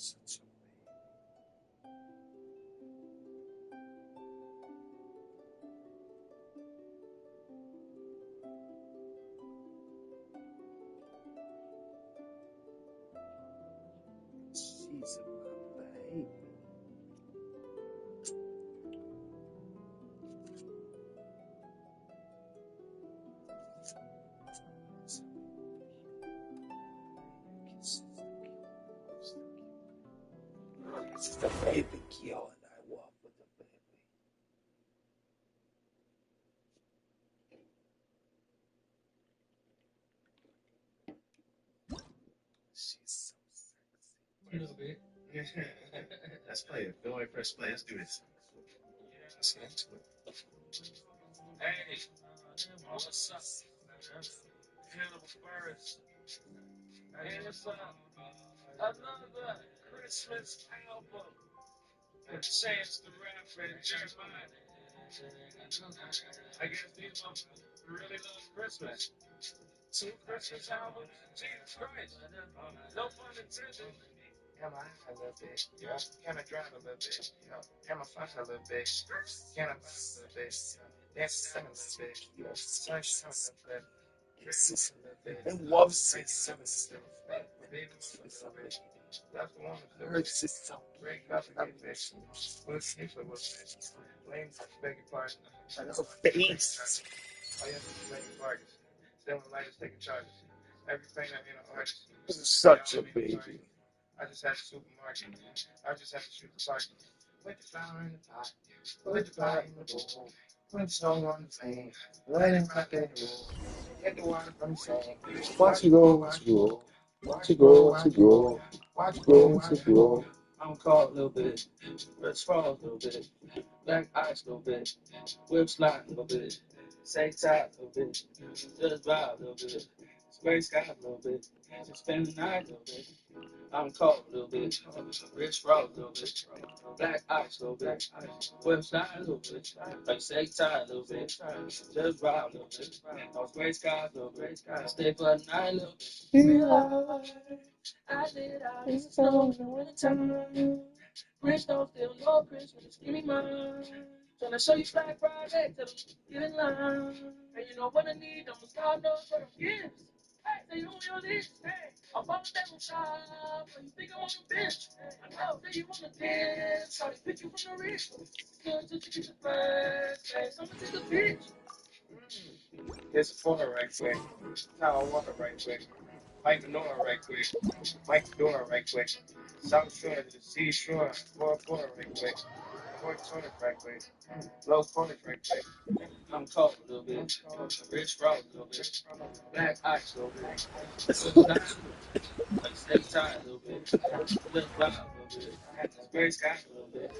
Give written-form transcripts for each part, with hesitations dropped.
She's my baby. This is the baby girl, and I walk with the baby. She's so sexy. A little bit. Let's play it. Go away, press play. Let's do this. Let's get into it. Hey, what's up? Hannibal Burris. Hey, what's up? Another Christmas album. And Chance the Rapper and Jeremiah. I guess these ones really love Christmas. 2 Christmas albums? Jesus Christ. No pun intended. Am I a little bit? Yeah. Can I drive a little bit? Yeah. Am I fun a little bit? Can I bust a little bit? Dance a little bit? Touch a little bit? Kiss a little bit? And love sex. Some stuff. Baby, something. That's the one that Hurts is so break up and get fixed. We'll sleep with what's blame for begging pardon. no face. Oh, yeah, begging pardons. Then when lighters taking charges. Everything that artist. Such a baby. I just had the supermarket. I just had to shoot the party. Put the flour in the pot. Put the pie in the bowl. Put the stone on the flame. Let it rock and roll. Get the water from the sink. Watch it go, watch it go. Watch it go, watch it go. Watch it go, watch it go. I'm caught a little bit, red straw a little bit, black ice a little bit, whip slide a little bit, say tight a little bit, just vibe a little bit, gray sky a little bit, just spend the night a little bit. I'm caught a little bit, red straw a little bit, black ice a little bit, whip slide a little bit, like say tight a little bit, just vibe a little bit, gray sky a little bit, stay for the night a little bit. I did out in the snow in the wintertime. Rich don't feel no Christmas, give me mine. Tryna show you Black Friday, tell them get in line. And you know what I need, I'm a star, no for the gifts. Hey, say you on your list, hey, I'm on that one shop. But you think I want a bitch? I know that you wanna dance, so they pick you from the rich. Good to get the first, hey, someone take a bitch. Here's a photo right quick. Towel water right quick. Mike the Nora right quick. Mike the Dora right quick. South Shore to the seashore. Flora right quick. Fort Tortoise right quick. Low Cornish right quick. I'm cold a little bit, rich raw a little bit, black ice a little bit, like snake tie a little bit, little vibe a little bit, gray sky a little bit.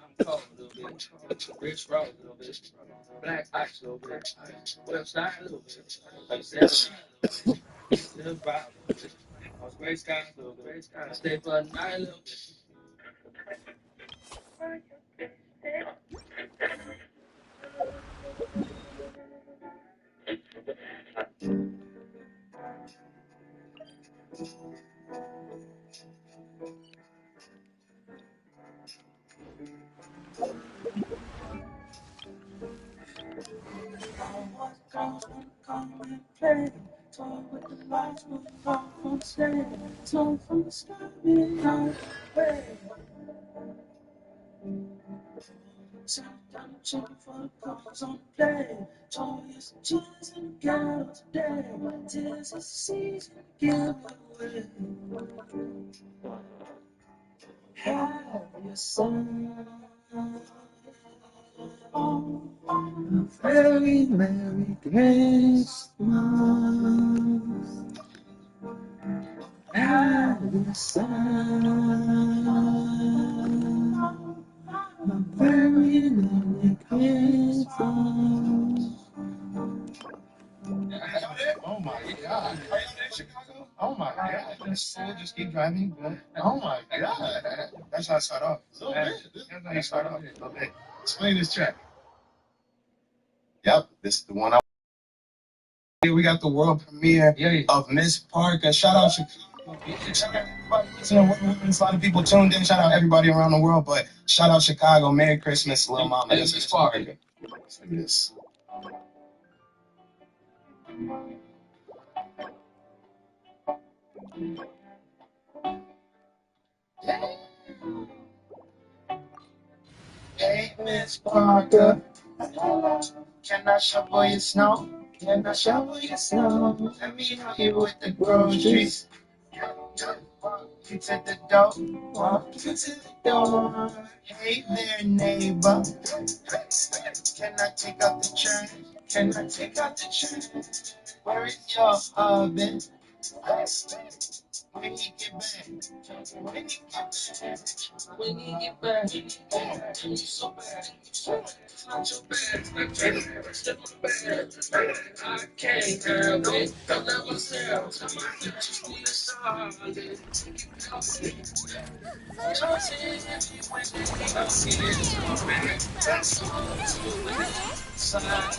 I'm cold a little bit, rich raw a little bit, black ice a little bit, little sky a little bit, like snake tie a little bit, little vibe a little bit, gray sky a little bit, stay for the night a little bit. Talk with the lights moving off on stage. Talk from the sky, midnight away. Sat down checking for the calls on the play. Joyous tears and gals today. Tis the season to give away. Have your son. A very Merry Christmas. Have your son. A very Merry Christmas. Oh my God. Are you in Chicago? Oh my God. This fool just keep driving. Oh my God. That's how I start off. That's how you start off. A little bit. Explain this track. Yep, this is the one. We got the world premiere of Miss Parker. Shout out Chicago. Shout out everybody listening. There's a lot of people tuned in. Shout out everybody around the world, but shout out Chicago. Merry Christmas, Lil Mama. This is Spark. Let's do this. Hey, Miss Parker, can I shovel your snow? Can I shovel your snow? Let me help you with the groceries. Walk you to the door. Walk you to the door. Hey there, neighbor. Can I take out the trash? Can I take out the trash? Where is your oven? When he get back? When he get back? When you get back, you so bad. It's not your bad. Step on the bed. I can't help it. Don't let myself. I just need a solid. Just when they see it's coming. That's all to it. Side.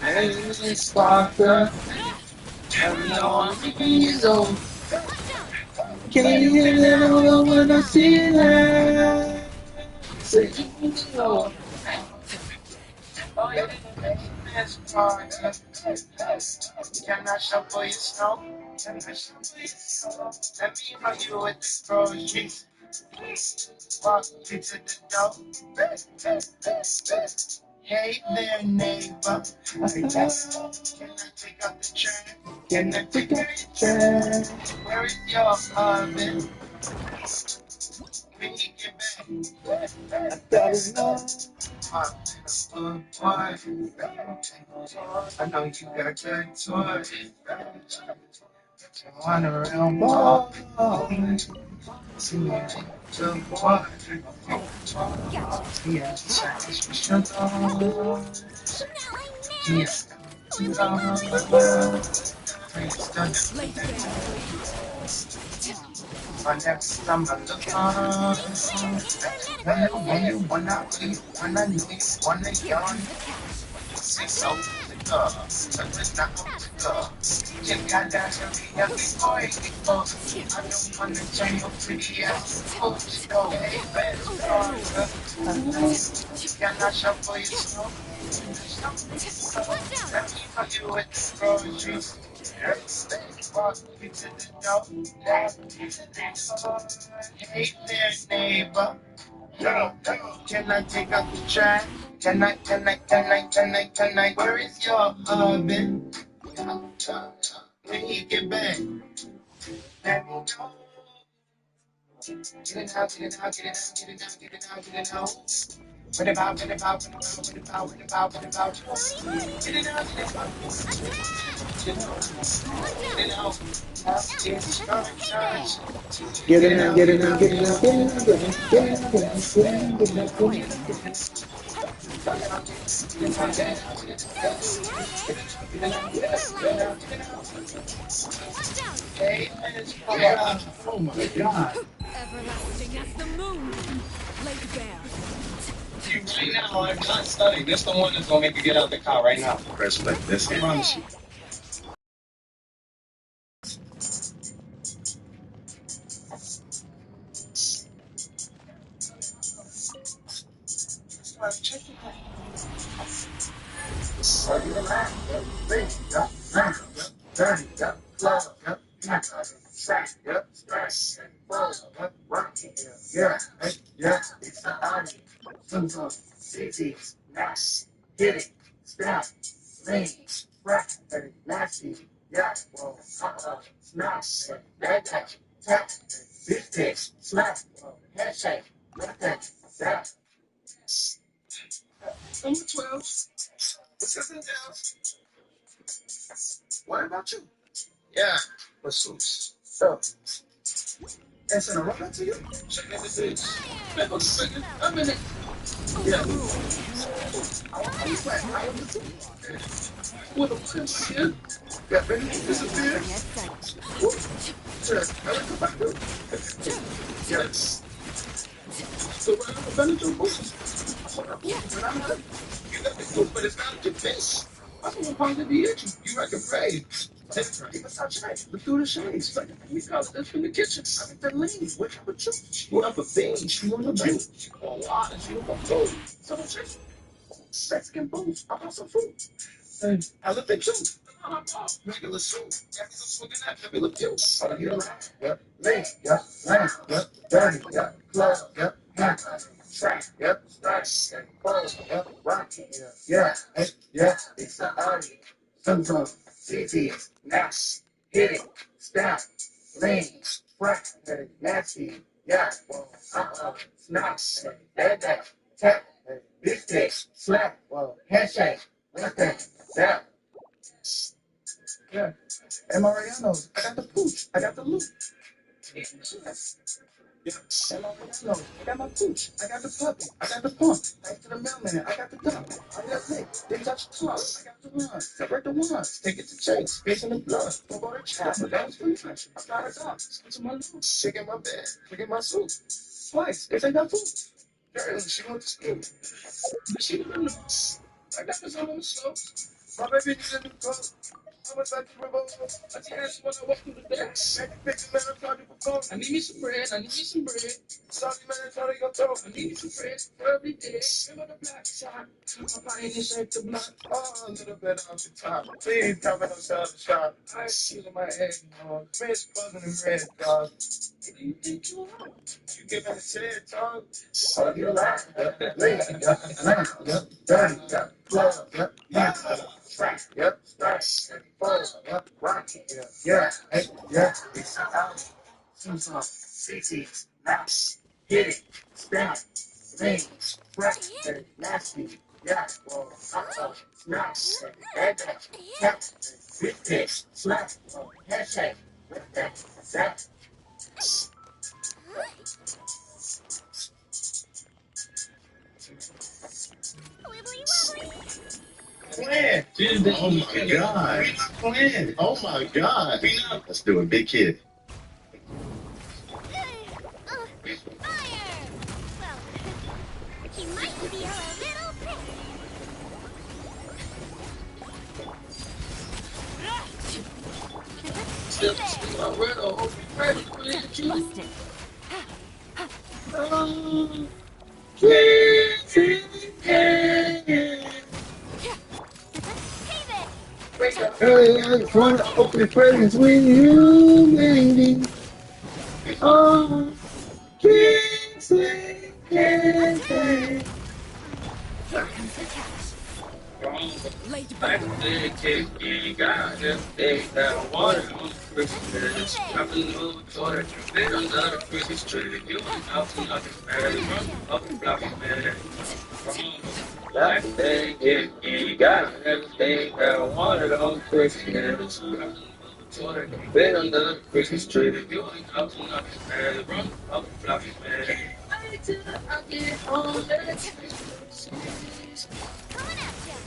Hey, Miss Parker, tell me all the reason. Can you hear it all when I see that? Say, oh, yeah, Miss Parker, can I shuffle your snow? Can I shuffle your snow? Let me help you with the groceries. Walk you to the door. Hey there, neighbor. Can I take out the trash? Can I take out the trash? Where is your oven? When you get back? I gotta know. I know you got a good toy. You want a real ball. See me to what? Yeah, yes. My next time I look on, when you wanna be, when I know you wanna yawn. Say so to the girl, but it's not up to girl. You got that every boy, I don't wanna turn your pretty ass. Oh, go, hey, best can I shuffle your snow? Let me help you with the groceries. Walk you to the door. Hey there, neighbor. Can I take out the trash? Can I? Where is your oven? When you get back, let me know. Get it out, get it out, get it out, get it out, get it out, get it out. What about, what about, what about, what about, what about, what about? Get it out, get it out, get it out, get it out. It's charge. Get it out, get it out, get it out, get it out, get it out, get it out, get it out, get it out, get it out. Oh my God. Everlasting as the moon. Lake Bear. Right now, I'm not studying. This the one that's gonna make you get out the car right now. Press like this. I promise you. Yeah, yeah, it's the army. Cities, mass, hitting, snap, lean, crack, nasty, yeah, well, smash, red tap, tap, big ticks, slap, handshake, left that, zap. Number 12, what's this in town? What about you? Yeah, what's loose? So, that's in a run to you? Check in the bitch. Man, what's second? I'm in it. Yeah. I was like, I am the supermarket. With a punch here. Yeah, baby, disappear. Whoop. Check. I like come back here. Yes. So, right, I'm a manager. When I'm done. got the food, but it's not your fish. I'm gonna probably hit you. You reckon brave. Keep us outside. Look through the shades. Like we call it from the kitchen. I think the lean. What's up with you? You up a beans. You on the beach. On water. You on food. So don't chase. Mexican boots. I want some food. Hey, I look at you. Regular suit. Yeah, he's a swinging that regular view. Oh, you right. Yep. Lean. Yep. Lamb. Yep. Dirty. Yep. Club. Yep. Track. Yep. Stacks. Balls. Yep. Rocky. Yeah. Yeah. Hey. Yeah. It's the army. Sometimes. CTs. Nash. Hit it. Stop. Lean. Frack. Hey. Nasty. Yeah. Well, Snaps. That. Tap. Hey. Big stick. Slap. Well, handshake. Like that. That. Yeah. And Mariano's. I got the pooch. I got the loot. Yeah. And Mariano's. I got my pooch. I got the puppy. I got the pump. Thanks to the mailman. I got the dump. I got lick. They touch the tongue. I got the run. Separate the ones. Take it to chase. Face in the blood. Don't go to chat. But that was free. I got it up. Switch my loot. Shaking my bed. Shaking my suit. Twice. They say that food. Girl, she went to school. She didn't know. I got this on the slopes. My baby needs a new coat. I was like the river. I tears when I walk through the decks. Make a picture, man, I'm trying to perform. I need me some bread. I need me some bread. Sorry, man, I'm trying to go through. I need me some bread for every day. Remember the black side. My body in shape to block. Oh, a little bit off the top. Please come in outside the shop. I feel in my head, dog. Fish buzzing in red, dog. What do you think you are? You giving a shit, dog? Oh, you laugh. Lean, yep, dirty, yep, club, yep, track, yep, stress, balls, yep, rocky, yeah, hey, yeah, it's out. Sometimes, CTs, naps, hit it, stamp, things, fresh, nasty, yeah, well, snaps, head, tap, big fish, slap, handshake, with that, zap. Plan. Oh my God. Plan. Oh my God. Let's do it, big kid. Fire! Well, he might feel a little pissed. Busted. Hey, I just want to open presents with you, baby. Oh, can't say, can't say. Late back there, you got everything that I wanted on Christmas. I've been moving toward a bit under the Christmas tree. You ain't out to nothing, man. Run up and block it, man. Black thing, you got everything that I wanted on Christmas. I've been moving toward a bit under the Christmas tree. You ain't out to nothing, man. Run up and block it, man. Wait till I get home, let's Coming at ya.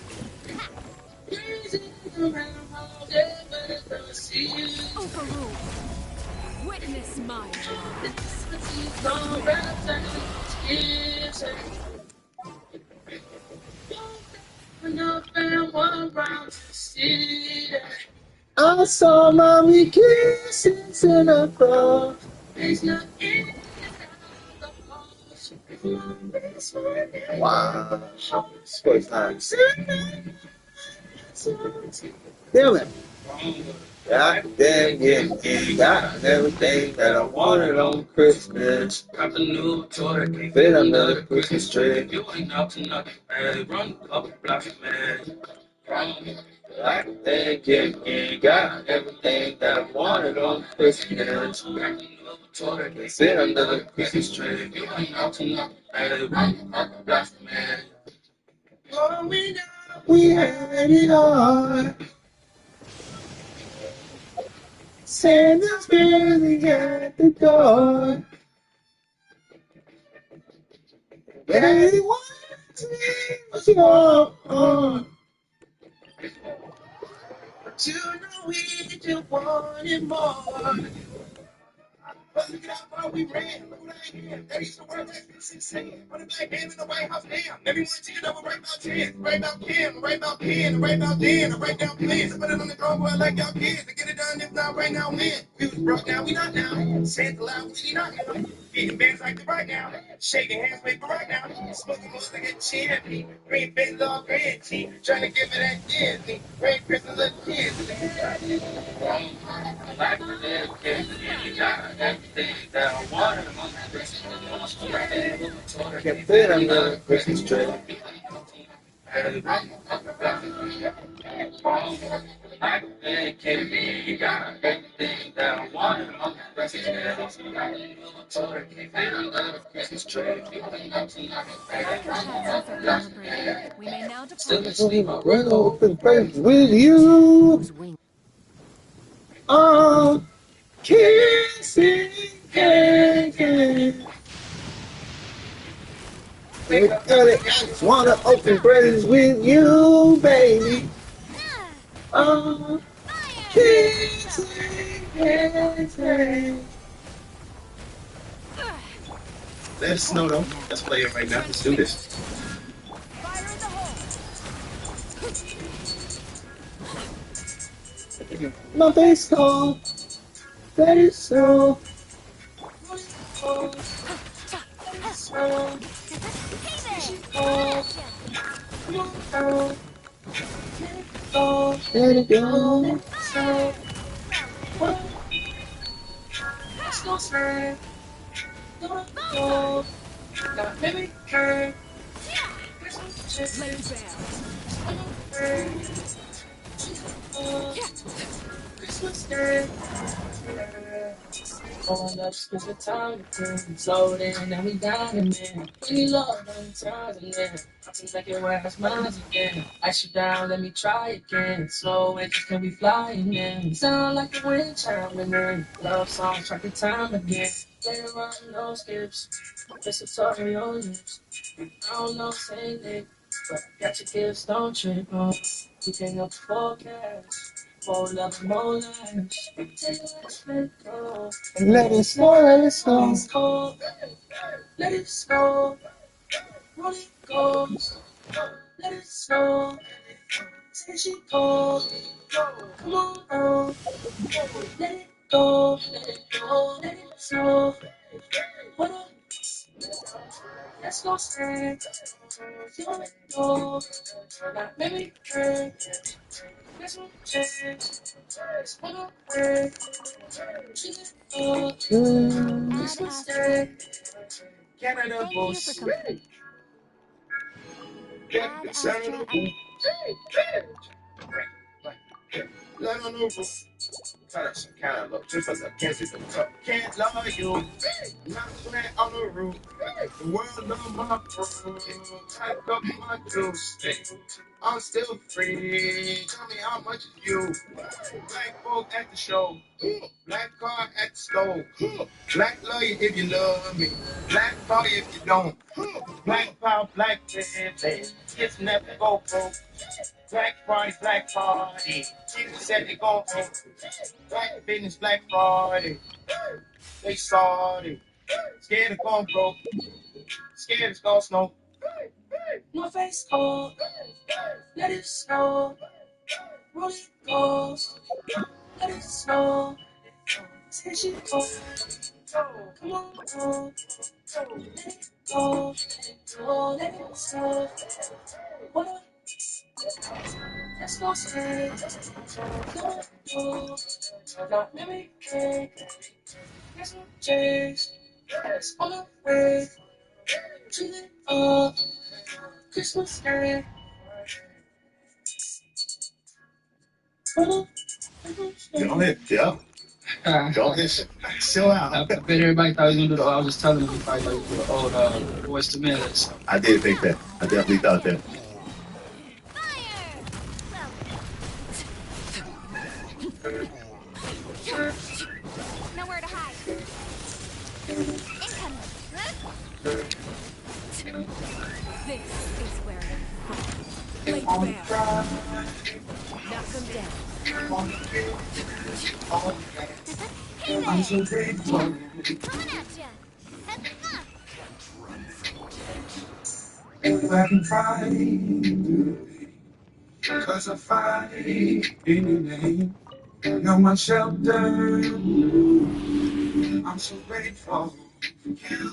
Overruled. Witness my I saw mommy kissing Santa Claus. Wow. First time. Damn it. God damn it. You got everything that I wanted on Christmas. Got the new toy, can't Fit under the Christmas tree. you ain't out to nothing, man. Run up and block it, man. God damn it. You got everything that I wanted on Christmas. Got the new toy, can't Fit under the Christmas tree. you ain't out to nothing, man. Run up and block it, man. Growing up, we had it hard. Santa's barely at the door. Everyone was on. You know we just wanted more. But look at how far we ran. Look what I am. They used to work like this insane. On the black hand in the White House, damn. Everyone cheated over right about 10. Right about Kim, right about Pen, right about Dan. I write down plans. I put it on the drum board like y'all kids. To get it done, if not right now, when? We was broke now, we not now. Saying the loud, we not now. Beating bands like the right now. Shaking hands with the right now. Smoking most like a champion. Green face, all grand tea. Trying to give it that Disney. Merry Christmas, little kids. Like a little kid, you got everything that I wanted. I can fit another Christmas tree. Like a little kid, you got everything that I wanted. I can fit another Christmas tree. After chatting for a break, we may now Still depart. sleep, I run open face with you. Oh, kissing, I just wanna open presents with you, baby. Oh, kissing, Let us know though. Let's play it right now. Let's do this. Fire in the hole. my face cold, that is so. Let it go. Lay back. Oh, let's spend the time again. Slow down, now we dining in. We love one time again. I feel like it was mine again. Ice you down, let me try again. Slow it, can we fly again? Sound like the wind chiming in. Love song, track the time again. Later on, no skips. It's a tutorial lips. I don't know, say it. But got your gifts, don't trip on. We can up the forecast. More love, more lives. Take a let's let go. Let it snow, let it snow. Let's go. Let it snow. Roll it goes. Let it snow. Say she goes. Come on, oh. Let it go. Let it go. Let it snow. What up? Let's go stay. You want it go. Now maybe drink. Let's go change. Let's go away. She let go. Let's Ad go Astra. stay. Canada Thank you for Goose. Ad Astra. Let on the roof. Tell us some kind of look. Just as a cancer from top. Can't lie you. Not flat on the roof. The world on my proof. Type up my juice. I'm still free. Tell me how much is you? Black folk at the show. Black car at the stove. Black love you if you love me. Black call you if you don't. Black power, black business. Kids never go broke. Black party. Jesus said they gon' go. Black business, Black Friday. They started. Scared of going broke. Scared it's gonna snow. No face cold. Let it snow. Roll it goes. Let it snow. Say she goes. Come on, go. Let it go. Let it go. Let it snow. What up? Let's go stay. Come on, go. Not maybe drink. Let's go change. Let's on the way. To the Christmas Day. What up? Go ahead, yeah. Go ahead. Chill out. I bet everybody thought he was gonna do the. I was just telling them he probably thought he was gonna do the old voice to minutes. I did think that. I definitely thought that. Fire. Nowhere to hide. Incoming. This is where you're from. Lay back. Knock them down. I'm so grateful. Coming at ya. If I can fight, cause I fight in your name. You're my shelter. I'm so grateful for you.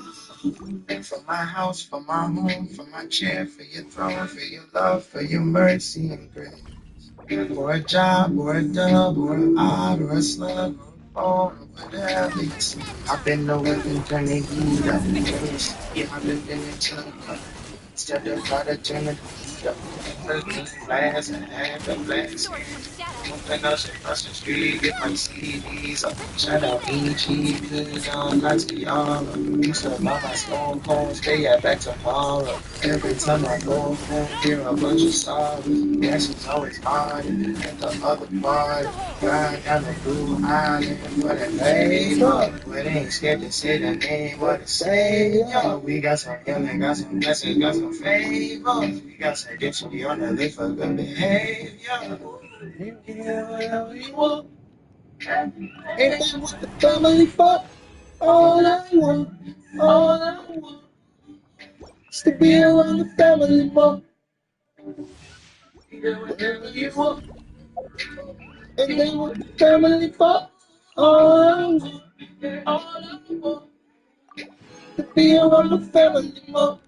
For my house, for my home, for my chair, for your throne, for your love, for your mercy and grace. For a job, or a dub, or an odd, or a slug, or a phone, or whatever you see. I've been the weapon, turn the heat up. When you see it, I've been into the cup. Instead of try to turn the heat up. Glass and half a glass. Sword from shadow. Open up across the street, get my CDs up. Shout out EG, lots of y'all. Used to buy my stone cold, stay at back tomorrow. Every time I go home, hear a bunch of sorrows. Yeah, she's always hard at the other part. God got a blue island for the labor. But ain't scared to say the name of the Savior. We got some healing, got some blessings, got some favor. We got some dictionary on the list for good behavior. You can have whatever you want. Ain't that what the family for? All I want, all I want is to be around the family more. You can have whatever you want. Ain't that what the family for? All I want, all I want is to be around the family more.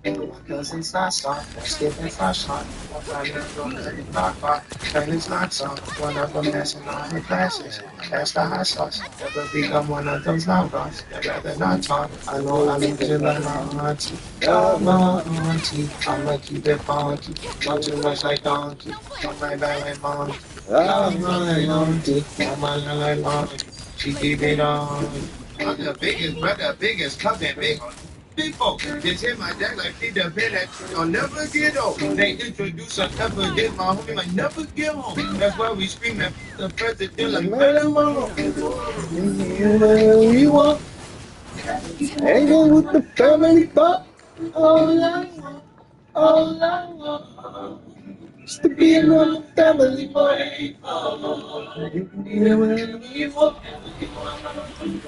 Because it's not soft, let's get that fresh on. One time you don't let it knock off. Then it's not soft. One of them messing on her classes. That's the hot sauce. Never become one of those knockoffs. I'd rather not talk. I know I look just like my auntie. Love my auntie. I'ma keep it funky. Not too much like donkey. On my back like monkey. Love my auntie. On my line like monkey. She keep it on. I'm the biggest brother, biggest cousin, big people. Just hit my dad like he the been that I'll never get old. They introduce us, never get my homie like never get home. That's why we scream at the president like Marilyn Monroe. Whatever you want, hanging with the family fuck. All I want, all I want is to be around the family fuck. You can do whatever you want,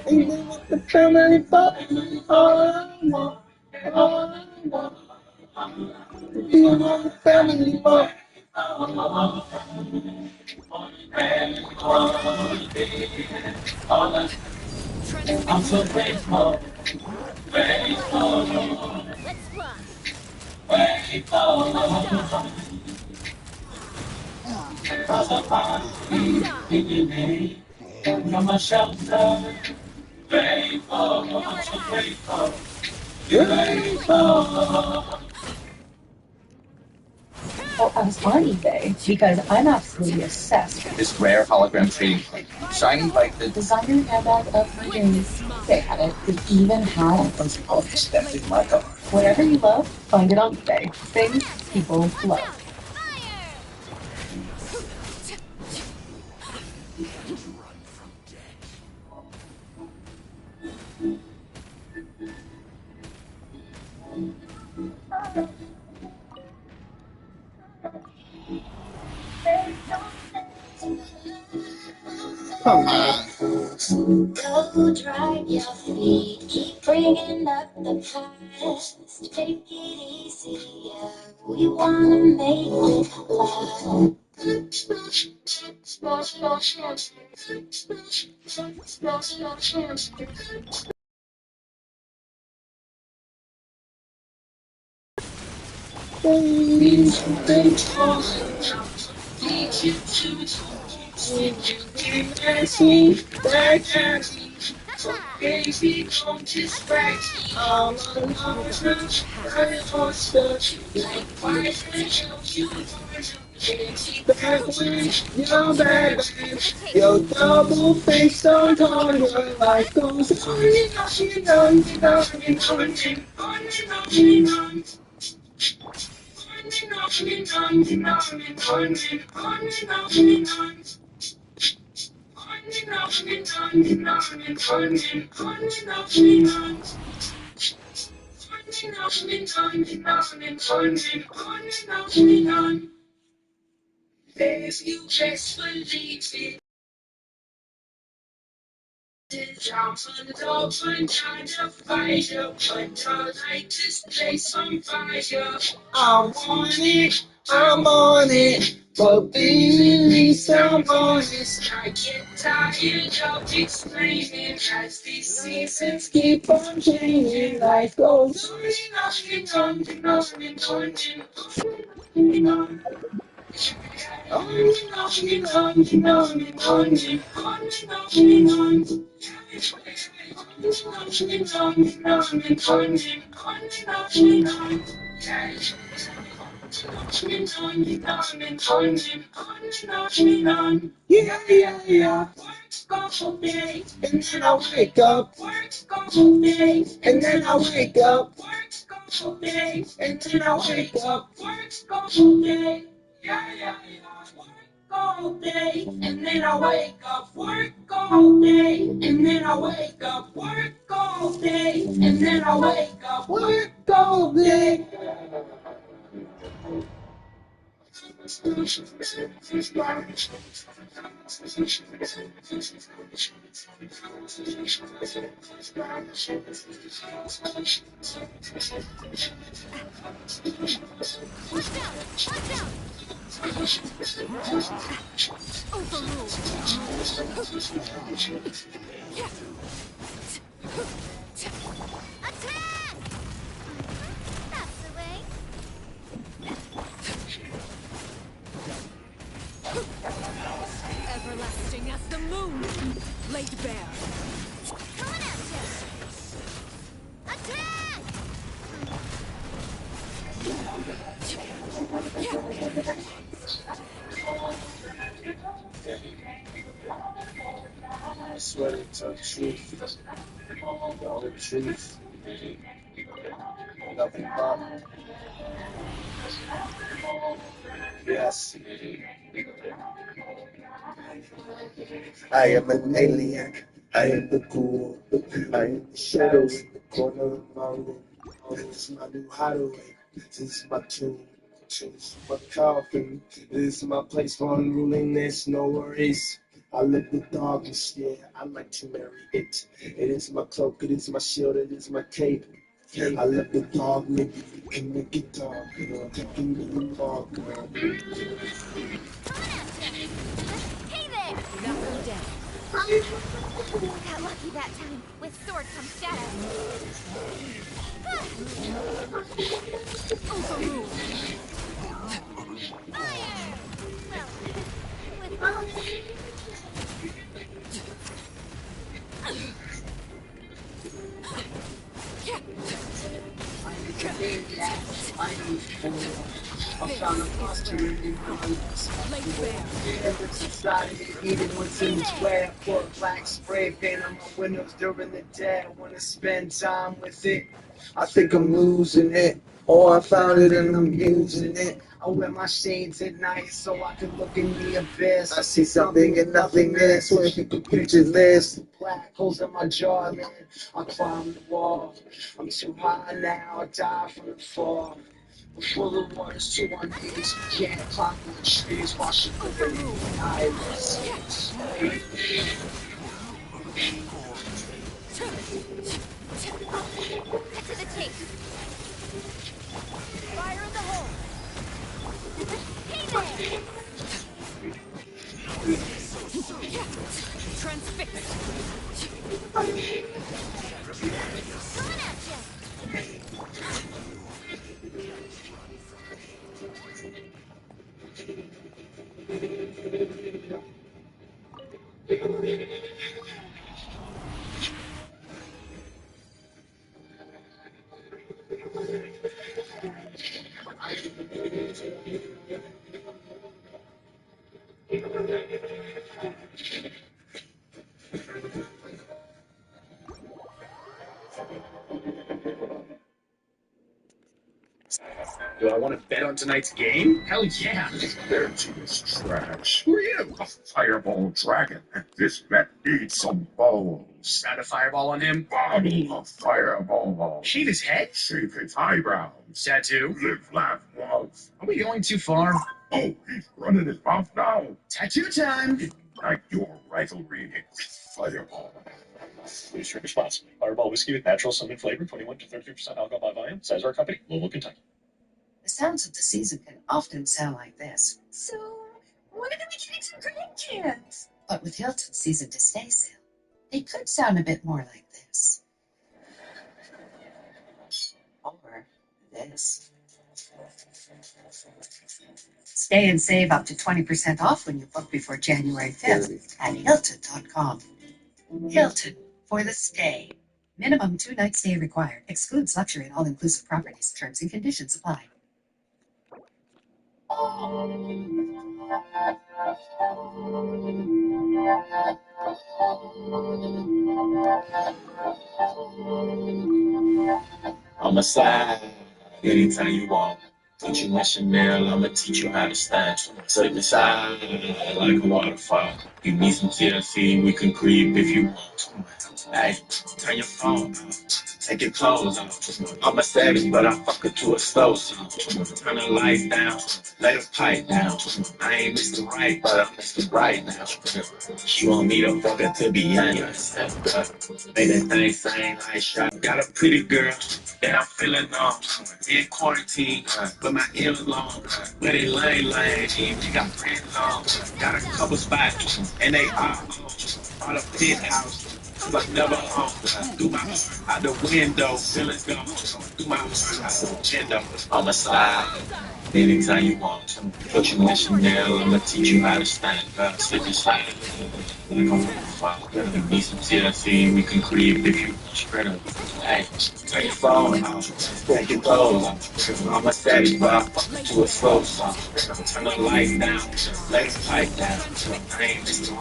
hanging with the family fuck. All I want, all I want. Be around the family more. I'm so Transfixing. grateful. Lightning. Let's fly. Stop. Die. You're my shelter. Nowhere to hide. Grateful. Well, I was on eBay because I'm absolutely obsessed with this rare hologram trading card. Shiny like the designer handbag of my dreams. They had it. It even had those books that fit my car. Whatever you love, find it on eBay. Things people love. Fire. Come on. Go dry your feet. Keep bringing up the past. Take it easy. Yeah. We wanna make it last. Baby, don't just wait. All alone, running for such like why should you back when you're back your double face on your life goes on and on and on and on and on and on and on and on. If you just believe it. I'm an open kind of fighter, but I like this place on fire. I want it, I'm on it, but baby, I'm honest. I get tired of explaining as these seasons keep on changing. Life goes on and on and on and on and on and on. On and on and on and on and on and on and on and on. Yeah, yeah, yeah. And then I wake up. And then I wake up. And then I wake up. Yeah, yeah, yeah. All day, and then I wake up, work all day, and then I wake up, work all day, and then I wake up, work all day. Watch out! Watch out! Overruled. Attack! That's the way. Everlasting as the moon. Laid bare. Coming at ya. Attack! I swear to tell the truth, the only truth, nothing but yes. I am an alien. I am the ghoul. I am the shadow in the corner of my room. This is my new hideaway. This is my tomb. This is my coffin. This is my place for unruliness. No worries. I live with darkness, yeah, I like to marry it. It is my cloak, it is my shield, it is my cape. I love the dog, maybe we can make it dark, girl. Taking me along, girl. Hey there! Knock him down. Got lucky that time. With sword comes shadow. Overruled. Well, with I'm trying to posture in every society, eating what's in the square. Put black spray paint on my windows during the day. I wanna spend time with it. I think I'm losing it. Oh, I found it and I'm using it. I wear my shades at night so I can look in the abyss. I see something in nothingness when people picture this. Black holes in my jaw, man. I climb the wall. I'm too high now, I die from the fall. Before the water's too on knees, can't climb the trees, washing away the iris. cut to the chase. Fire in the hole. Hey there! Transfixed. Coming at ya. Do I want to bet on tonight's game? Hell yeah! Energy is trash. Who are you? A fireball dragon. This bet needs some balls. Shot a fireball on him. Body a fireball. Shave his head? Shave his eyebrows. Tattoo? Live, laugh, love. Are we going too far? Oh, he's running his mouth now. Tattoo time! Ignite your rivalry with fireball. Please drink responsibly. Fireball whiskey with natural cinnamon flavor, 21 to 33% alcohol by volume. Says our company, Louisville, Kentucky. The sounds of the season can often sound like this. So, when are we getting some grandkids? But with Hilton's season to stay sale, they could sound a bit more like this. Or this. Stay and save up to 20% off when you book before January 5th at Hilton.com. Hilton, for the stay. Minimum 2-night stay required. Excludes luxury and all-inclusive properties. Terms and conditions apply. I'ma slide anytime you want. Put you in Chanel, I'ma teach you how to stand. Slip inside like a waterfall. You need some TLC, we can creep if you want. Hey, turn your phone off, take your clothes off. I'm a savage, but I fuck her to a slow song. Turn the lights down, lay the pipe down. I ain't Mr. Right, but I'm Mr. Right now. She want me to fuck her to be on your step, girl. Make that thing sing like shot. Got a pretty girl that I'm feeling on. In quarantine, with my ears long. But it lane, we got friends on. Got a couple spots, and they all on. On a penthouse. Cause I'm never home. Through my heart out the window, feelings gone. Through my heart out the window, I'ma slide. Anytime you want. Put you in Chanel, I'ma teach you how to stand. Slip and slide. Like I'm you need some TLC, we can creep if you want spread up. Hey, take your phone off, take your clothes off. I'm a savage, but I fuck to a slow song. Turn the lights down, let it pipe down. I ain't Mr.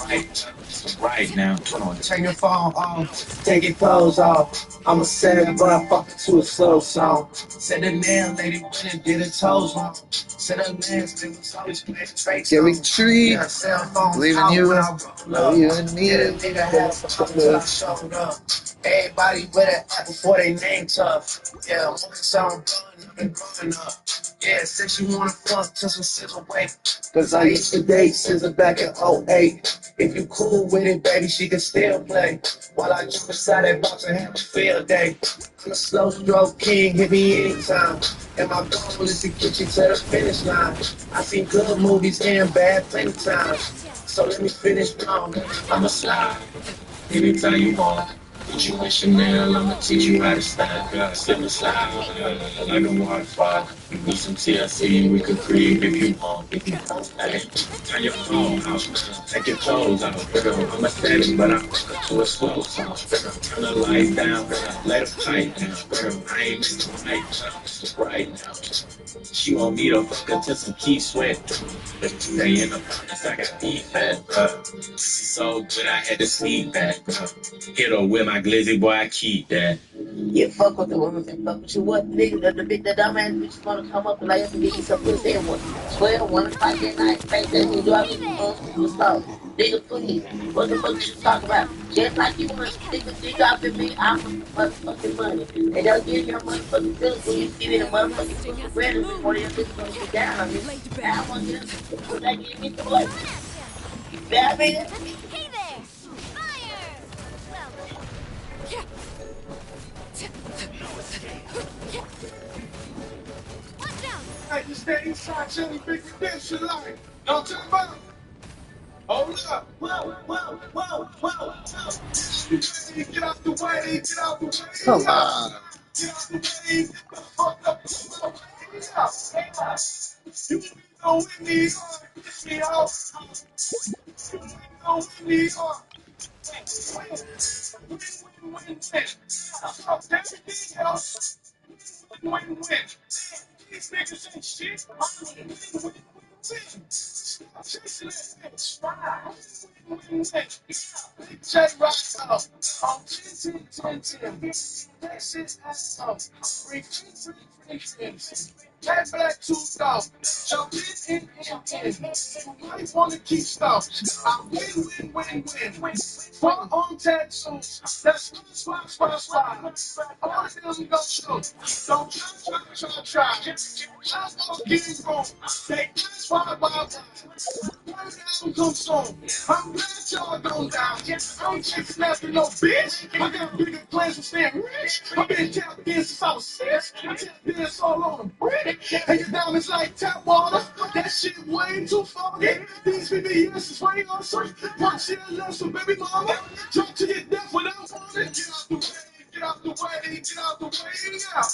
Right now. Turn your phone off, take your clothes off. I'm a sad but I fuck it to a slow song. Said the nail lady went and did her toes wrong. Said her legs, they was always playing straight. Giving treat, Yeah, cell phone believe in out you, when I roll up. you and me. Yeah, the nigga had some till I showed up. Everybody with an app before they name tough. Yeah, I'm focused on growing up. Yeah, since you wanna fuck, just some scissor away. Cause I used to date since back in '08. If you cool with it, baby, she can still play. While I jump inside that box and have a field day. I'm a slow stroke king, hit me anytime. And my goal is to get you to the finish line. I seen good movies and bad plenty times. So let me finish strong. I'ma slide anytime you want. Put you in Chanel, I'ma teach you how to stand. Slip and slide like a waterfall. You need some TLC, we can creep if you want. Hey, turn your phone off, take your clothes off. I'm a savage, but I fuck her to a slow song. Turn the lights down, let it pipe down. I ain't Mr. Right now. She want me to fuck her to some key sweat. But stay in the apartments, I got defense, bruh. So good, I had to sneak back, bruh. Hit her with my glizzy, boy, I keep that. You fuck with the women and fuck with you. What nigga, the dumbass bitches wanna come up and like, let me get you some pussy and what? 12, 1 o'clock at night, face that shit, do I need to what's up? Nigga, please, what the fuck you talking about? Just like you want nigga dig off in me, I'm motherfucking money. And they'll give your motherfucking feelings when you see me the motherfucking pussy bread and one of your niggas gonna get down on me. Now I want to get what I give me the what? You feel me? Hey there! Fire! Well then. Watch out! Hey, you stay inside, Chili Big Redemption line. Don't turn around. Hold up. Whoa. Get out the way, get out the way. Come on. Get out the way, get the fuck up. You know we need piss me off. You know we need win. Fuck everything else. Win. These niggas ain't shit. Win. Stop chasing that bitch. Win. Big J Rock out. I'm 10. That shit's awesome. Free. Cat black tooth out. Jump in. I wanna keep stuff. I win. Front on tattoos. That's spot. All of them go show. Don't try. I'm all getting wrong. They just why. One album comes soon. I'm glad y'all don't down. I ain't chasing after no bitch. I got bigger plans for staying rich. I've been tapped in since I was 6. I tapped in all on the brick. And your diamonds like tap water. That shit way too foggy. These BBS is way awesome. Punch your left, so baby mama. Jump to your death without warning. Get out the way. Get out the way. Yeah. Get out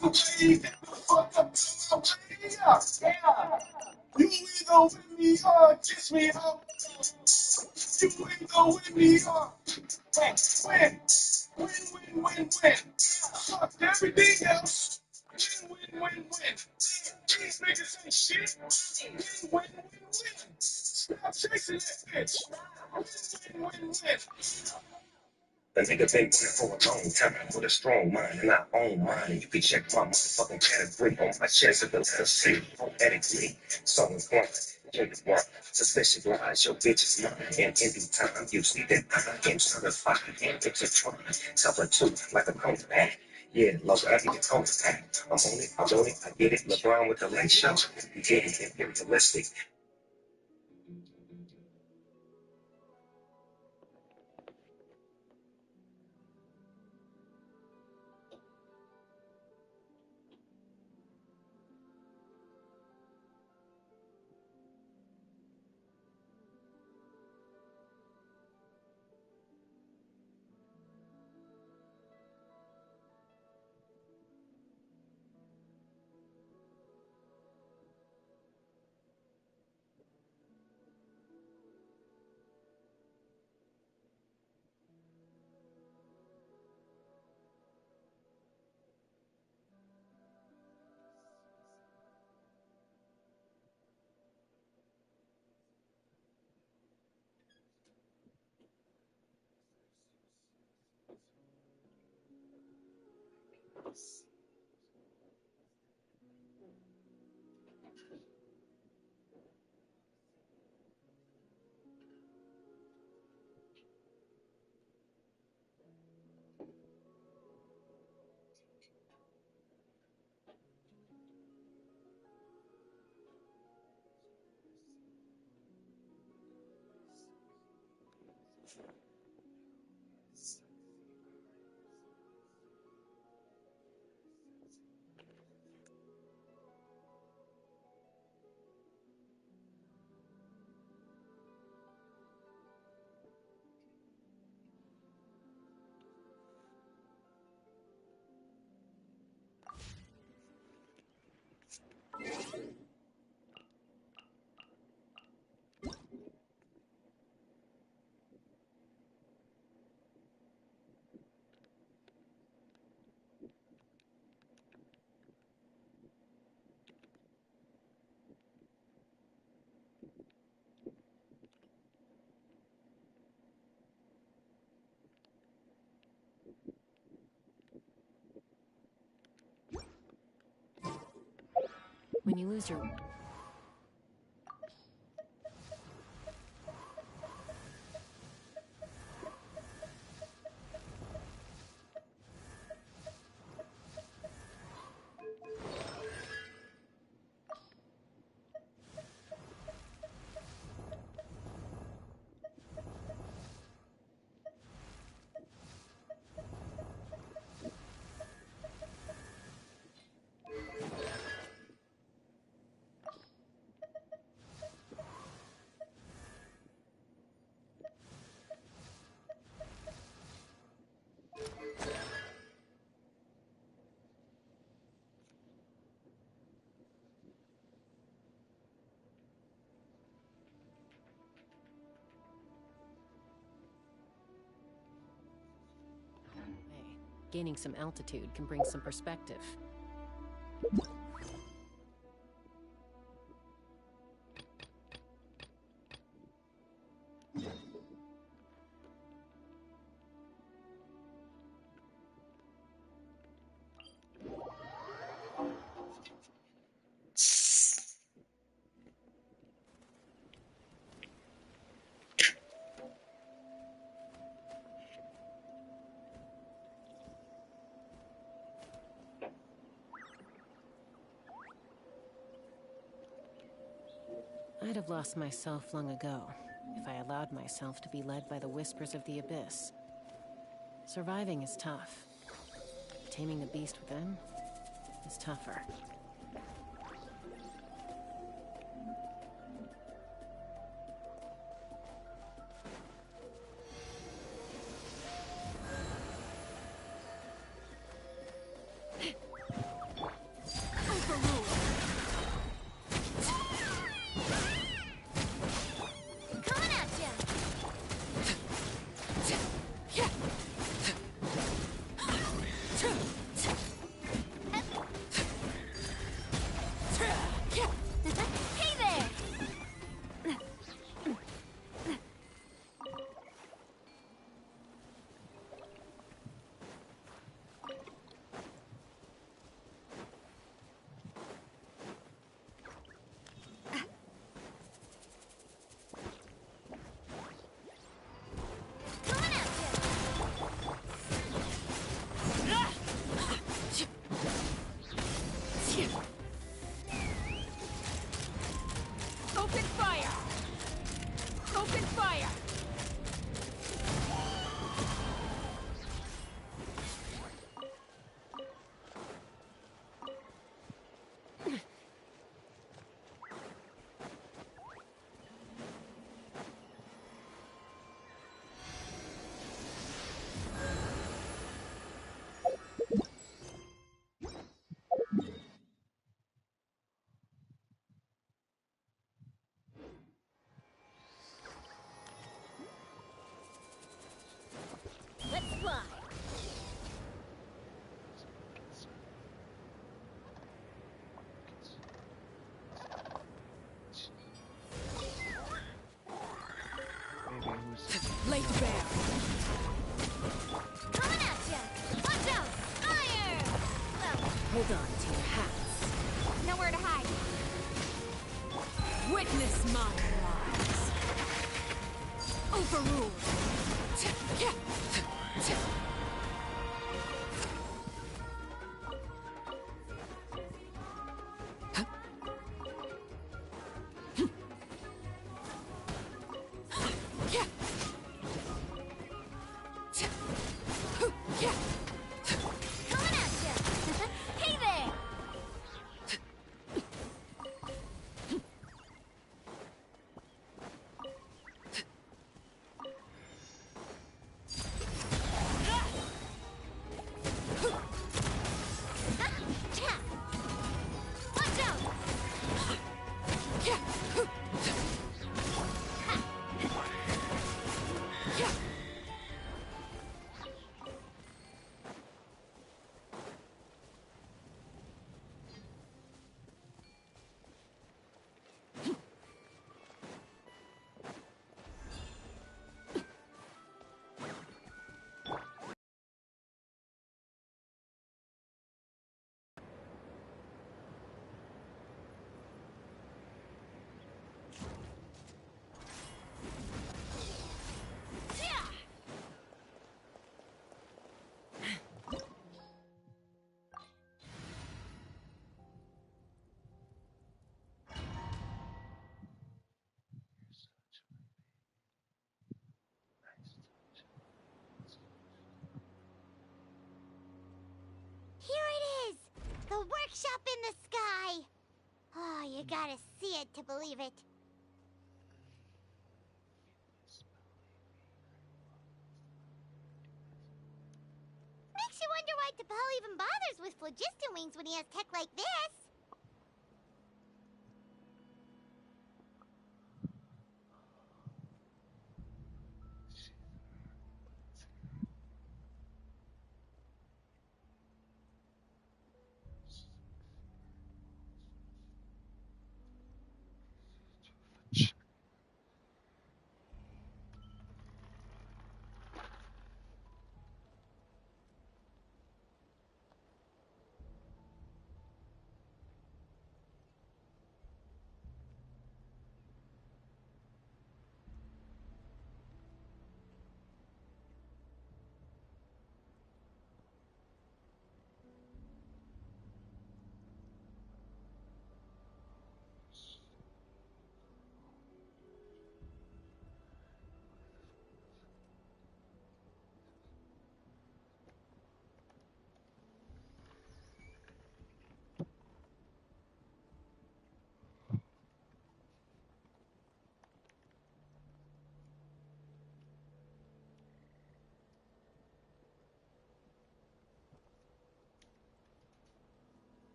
the way. Get the fuck up to my way. Yeah. You either with me or kiss me out. You either with me or win. Fuck everything else. Win. These niggas ain't shit. Win. Stop chasing that bitch. Win. The nigga been winning for a long time with a strong mind, and I own mine. And you can check my motherfucking pedigree on my chest of the letter C. Poetically, so inclined. One, suspicious lies, your bitch is mine. And in due time, you see that I am certified and intertwined. Tell her too, like a compact. Yeah, love, I need a compact. I'm on it, I get it. LeBron with the late show. You get it, imperialistic. When you lose your... Gaining some altitude can bring some perspective. I'd have lost myself long ago if I allowed myself to be led by the whispers of the abyss. Surviving is tough. Taming the beast within is tougher. Open fire! Open fire! Let's fly! Maybe who's Laid bare! Coming at ya! Watch out! Fire! Well, Hold on to your hats. nowhere to hide. Witness my lies. Overruled! Coming at ya! Hey there! Watch out! Here it is! The workshop in the sky! Oh, you gotta see it to believe it. Makes you wonder why T'Pol even bothers with phlogiston wings when he has tech like this.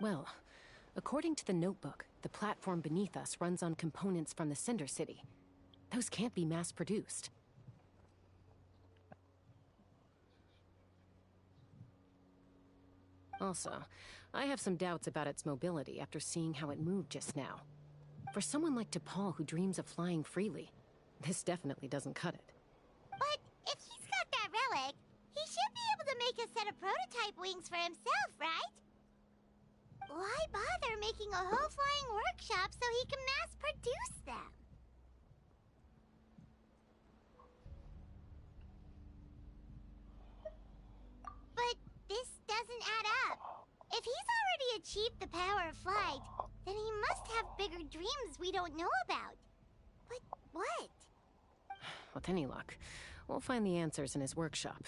Well, according to the notebook, the platform beneath us runs on components from the Cinder City. Those can't be mass-produced. Also, I have some doubts about its mobility after seeing how it moved just now. For someone like DePaul who dreams of flying freely, this definitely doesn't cut it. But if he's got that relic, he should be able to make a set of prototype wings for himself, right? Why bother making a whole flying workshop so he can mass produce them? But this doesn't add up. If he's already achieved the power of flight, then he must have bigger dreams we don't know about. But what? With any luck, we'll find the answers in his workshop.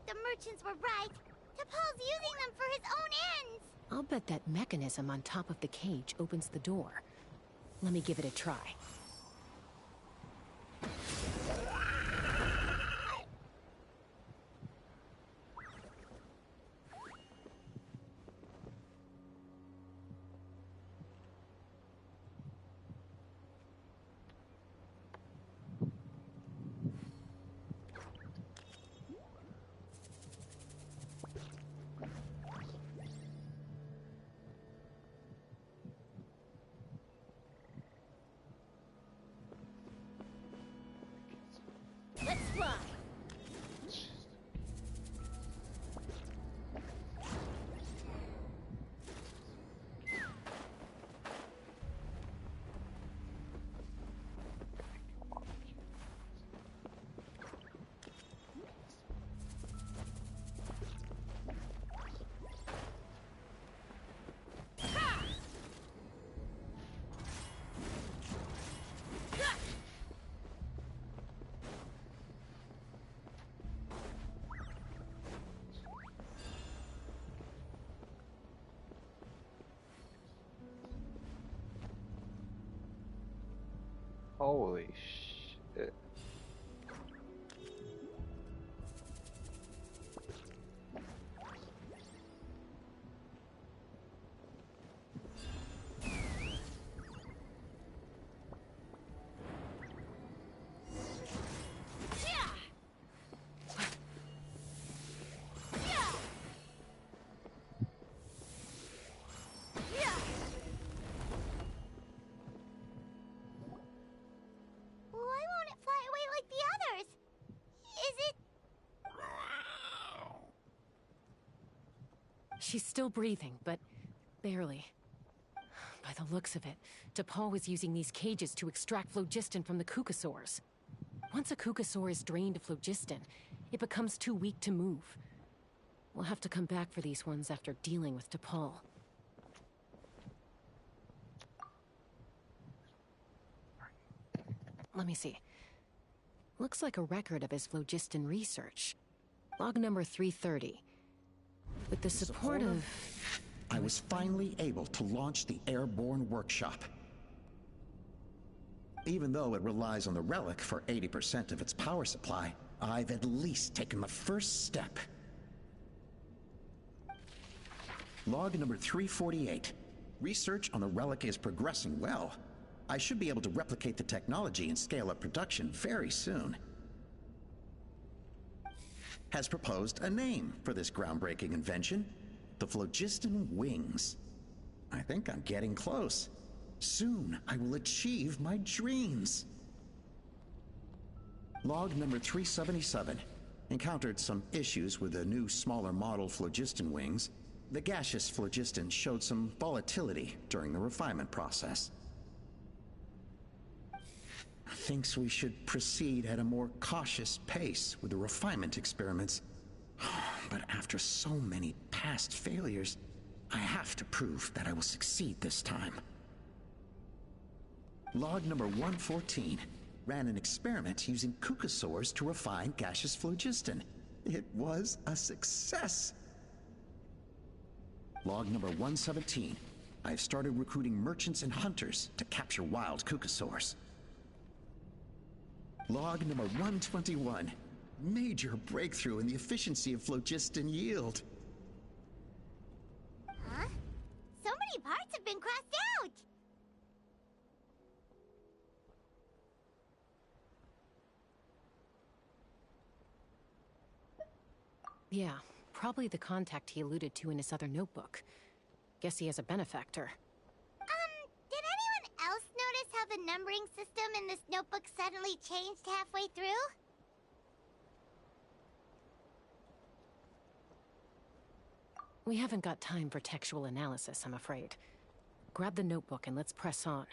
The merchants were right. T'Pol's using them for his own ends. I'll bet that mechanism on top of the cage opens the door. Let me give it a try. Let's fly. Holy shit. She's still breathing, but barely. By the looks of it, DePaul was using these cages to extract phlogiston from the Kukasaurs. Once a Kukasaur is drained of phlogiston, it becomes too weak to move. We'll have to come back for these ones after dealing with DePaul. Let me see. Looks like a record of his phlogiston research. Log number 330. With the support of... I was finally able to launch the airborne workshop. Even though it relies on the relic for 80% of its power supply, I've at least taken the first step. Log number 348. Research on the relic is progressing well. I should be able to replicate the technology and scale up production very soon. Has proposed a name for this groundbreaking invention. the phlogiston wings. I think I'm getting close. Soon, I will achieve my dreams. Log number 377. Encountered some issues with the new, smaller model phlogiston wings. The gaseous phlogiston showed some volatility during the refinement process. Thinks we should proceed at a more cautious pace with the refinement experiments. But after so many past failures, I have to prove that I will succeed this time. Log number 114. Ran an experiment using cucosaurs to refine gaseous phlogiston. It was a success. Log number 117. I've started recruiting merchants and hunters to capture wild cucosaurs. Log number 121. Major breakthrough in the efficiency of phlogiston yield. Huh? So many parts have been crossed out! Yeah, probably the contact he alluded to in his other notebook. Guess he has a benefactor. Did anyone else notice how the numbering system in this notebook suddenly changed halfway through? We haven't got time for textual analysis, I'm afraid. Grab the notebook and let's press on.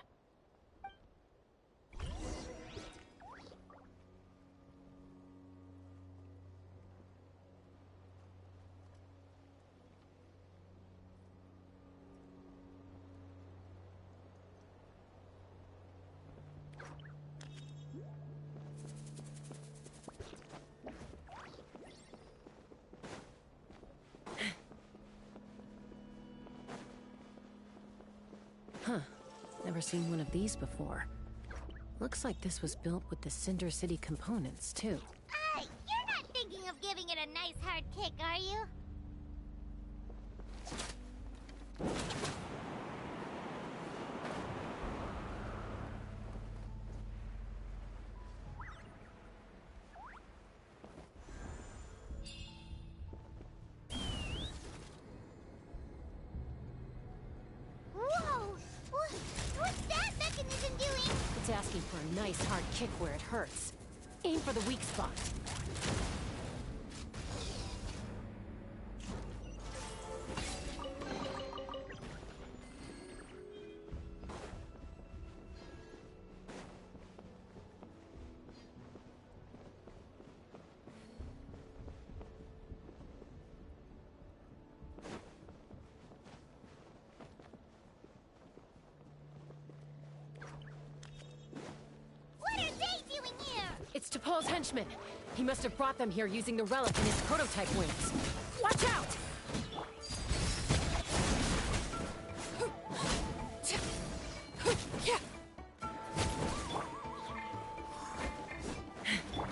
Huh. Never seen one of these before. Looks like this was built with the Cinder City components, too. You're not thinking of giving it a nice hard kick, are you? Whoa! What's that mechanism doing? It's asking for a nice hard kick where it hurts. Aim for the weak spot. What are they doing here? It's T'Pol's henchmen. He must have brought them here using the relic in his prototype wings. Watch out!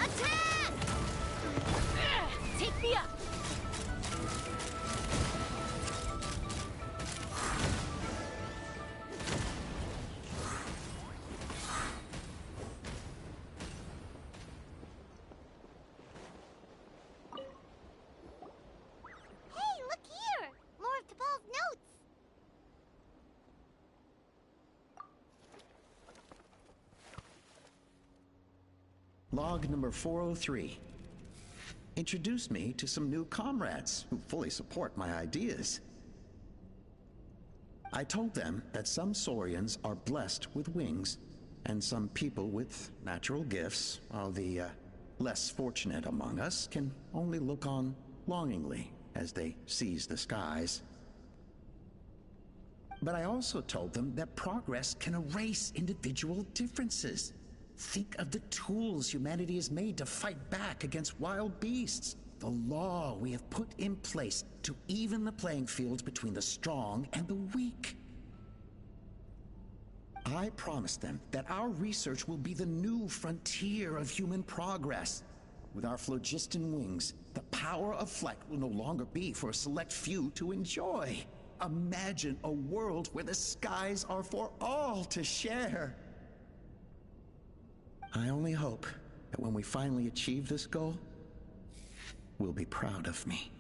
Attack! Take me up! Hey, look here! More of T'Pol's notes! Log number 403. Introduced me to some new comrades who fully support my ideas. I told them that some Saurians are blessed with wings, and some people with natural gifts, while the less fortunate among us can only look on longingly as they seize the skies. But I also told them that progress can erase individual differences. Think of the tools humanity has made to fight back against wild beasts. The law we have put in place to even the playing field between the strong and the weak. I promised them that our research will be the new frontier of human progress. With our phlogiston wings, the power of flight will no longer be for a select few to enjoy. Imagine a world where the skies are for all to share. I only hope that when we finally achieve this goal, we'll be proud of me.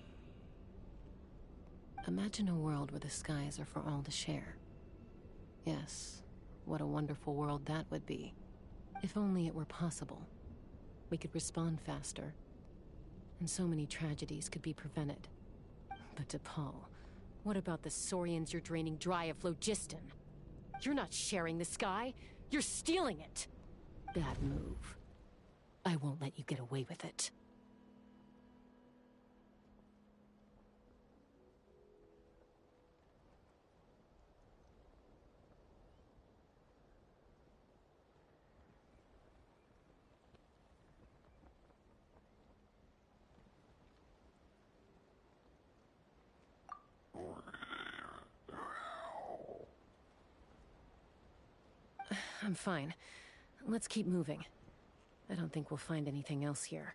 Imagine a world where the skies are for all to share. Yes, what a wonderful world that would be. If only it were possible. We could respond faster, and so many tragedies could be prevented. But DePaul, what about the Saurians you're draining dry of phlogiston? You're not sharing the sky, you're stealing it! Bad move. I won't let you get away with it. I'm fine. Let's keep moving. I don't think we'll find anything else here.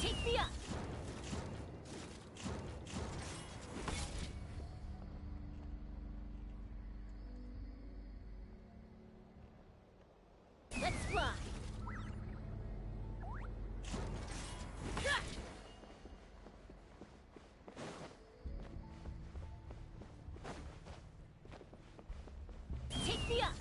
Take me up! Let's fly! Take me up!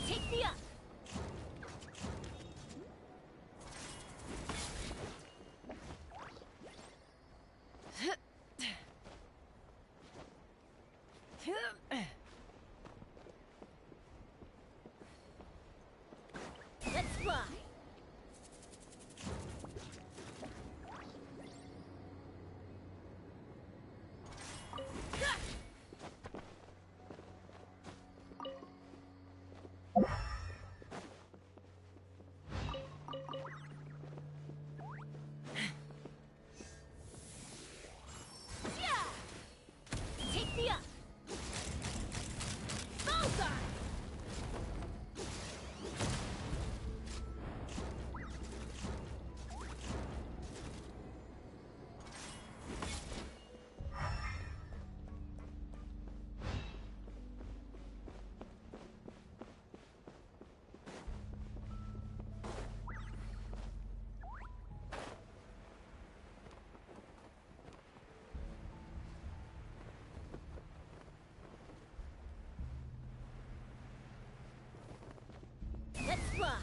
Take me up! Let's fly! Take me up! Bullseye! Let's fly!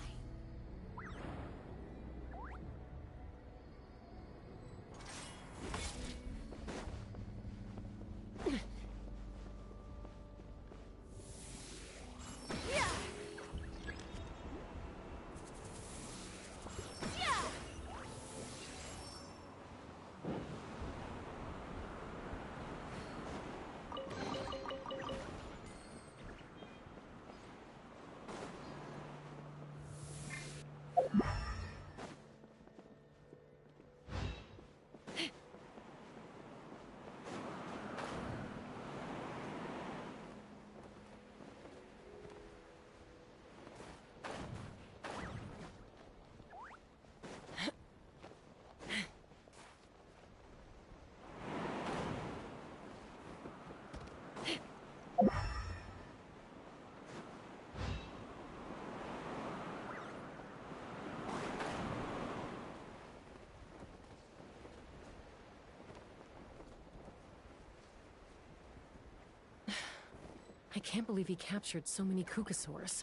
I can't believe he captured so many Kukasaurs.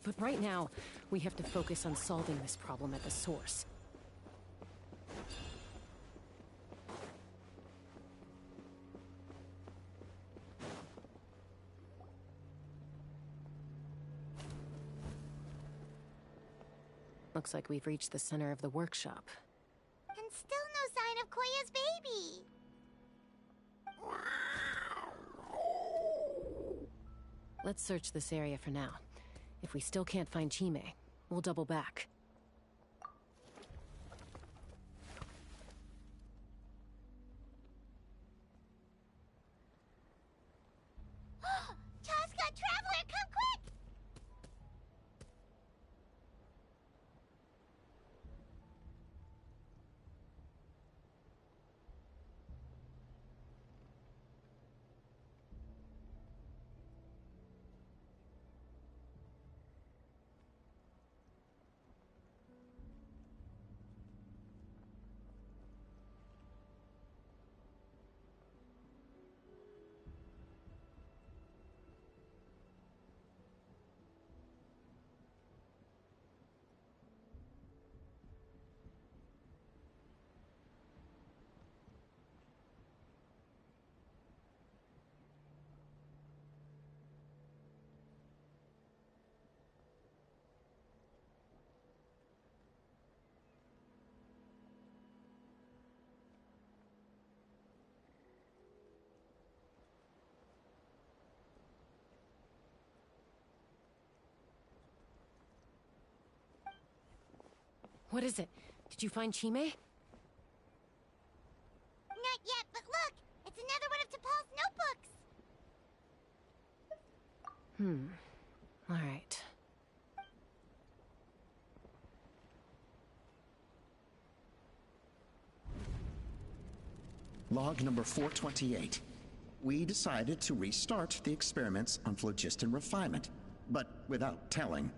But right now, we have to focus on solving this problem at the source. Looks like we've reached the center of the workshop. And still no sign of Koya's baby. Let's search this area for now. If we still can't find Chime, we'll double back. Chaska, Traveler, come quick! What is it? Did you find Chime? Not yet, but look! It's another one of T'Pol's notebooks! All right. Log number 428. We decided to restart the experiments on phlogiston refinement, but without telling.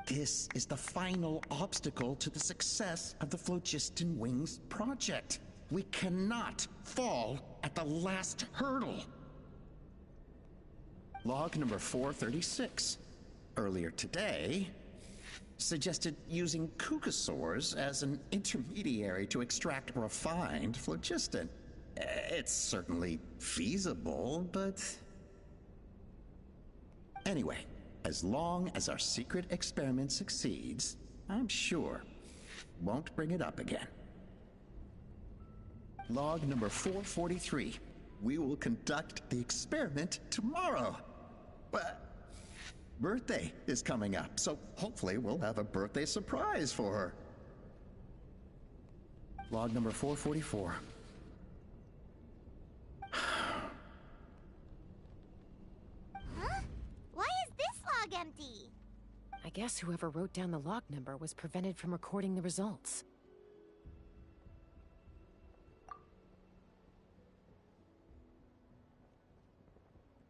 This is the final obstacle to the success of the Phlogiston Wings project. We cannot fall at the last hurdle. Log number 436. Earlier today, suggested using Kukasaurs as an intermediary to extract refined phlogiston. It's certainly feasible, but... Anyway, as long as our secret experiment succeeds, I'm sure won't bring it up again. Log number 443. We will conduct the experiment tomorrow. But birthday is coming up, so hopefully we'll have a birthday surprise for her. Log number 444. Huh? Why is this log empty? I guess whoever wrote down the log number was prevented from recording the results.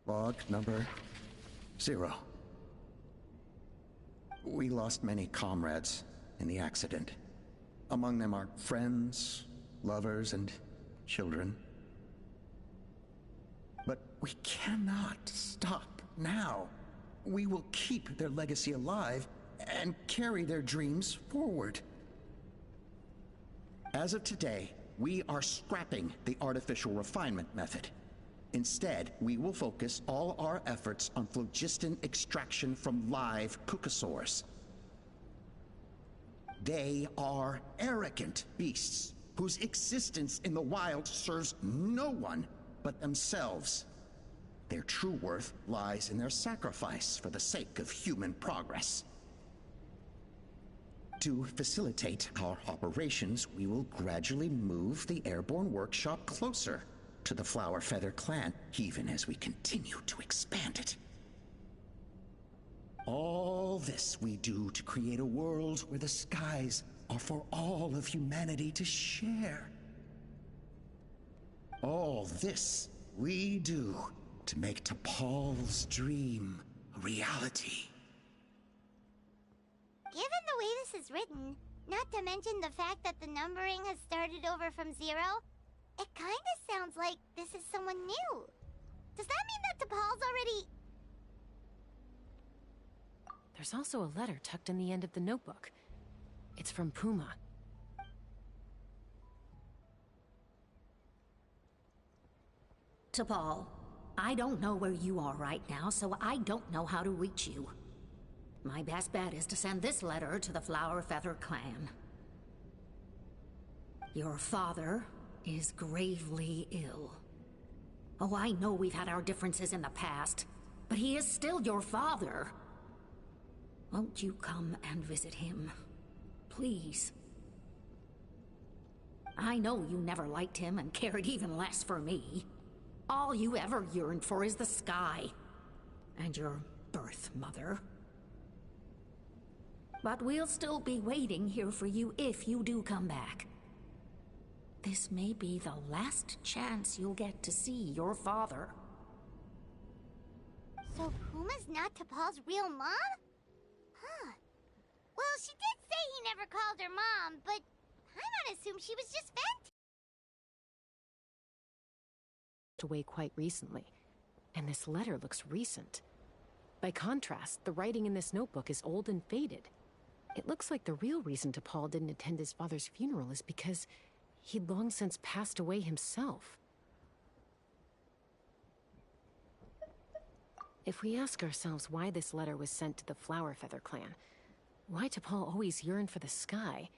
Log number 0. We lost many comrades in the accident. Among them are friends, lovers, and children. But we cannot stop now. We will keep their legacy alive and carry their dreams forward. As of today, we are scrapping the artificial refinement method. Instead, we will focus all our efforts on phlogiston extraction from live Kukasaurs. They are arrogant beasts whose existence in the wild serves no one but themselves. Their true worth lies in their sacrifice for the sake of human progress. To facilitate our operations, we will gradually move the airborne workshop closer to the Flower Feather clan, even as we continue to expand it. All this we do to create a world where the skies are for all of humanity to share. All this we do to make T'Pol's dream a reality. Given the way this is written, not to mention the fact that the numbering has started over from 0, It kinda sounds like this is someone new. Does that mean that T'Pol's already... There's also a letter tucked in the end of the notebook. It's from Puma. T'Pol, I don't know where you are right now, so I don't know how to reach you. My best bet is to send this letter to the Flower Feather clan. Your father is gravely ill. Oh, I know we've had our differences in the past, but he is still your father. Won't you come and visit him? Please. I know you never liked him and cared even less for me. All you ever yearned for is the sky. And your birth mother. But we'll still be waiting here for you if you do come back. This may be the last chance you'll get to see your father. So Puma's not T'Pol's real mom? Huh. Well, she did say he never called her mom, but I'm gonna assume she was just venting. Away quite recently, and this letter looks recent. By contrast, the writing in this notebook is old and faded. It looks like the real reason T'Pol didn't attend his father's funeral is because he'd long since passed away himself. If we ask ourselves why this letter was sent to the Flower Feather clan, why T'Pol always yearned for the sky,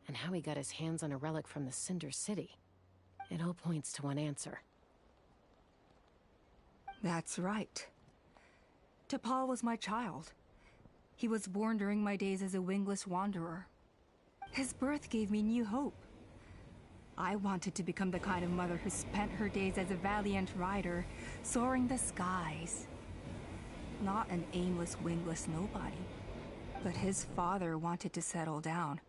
and how he got his hands on a relic from the Cinder City, it all points to one answer. That's right. T'Pol was my child. He was born during my days as a wingless wanderer. His birth gave me new hope. I wanted to become the kind of mother who spent her days as a valiant rider, soaring the skies. Not an aimless, wingless nobody. But his father wanted to settle down,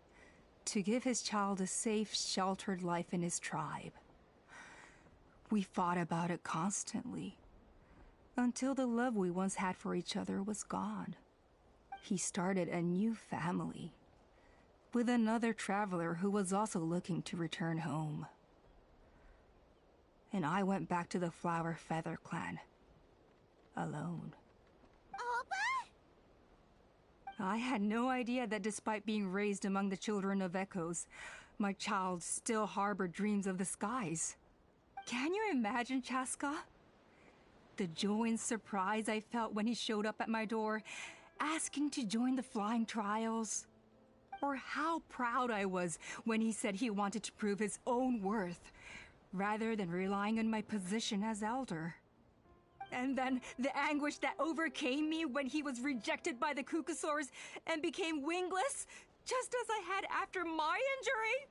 to give his child a safe, sheltered life in his tribe. We fought about it constantly, until the love we once had for each other was gone. He started a new family, with another traveler who was also looking to return home. And I went back to the Flower Feather clan, alone. I had no idea that despite being raised among the children of echoes, my child still harbored dreams of the skies. Can you imagine, Chaska? The joy and surprise I felt when he showed up at my door, asking to join the flying trials. Or how proud I was when he said he wanted to prove his own worth, rather than relying on my position as elder. And then the anguish that overcame me when he was rejected by the Kukasaurs and became wingless, just as I had after my injury.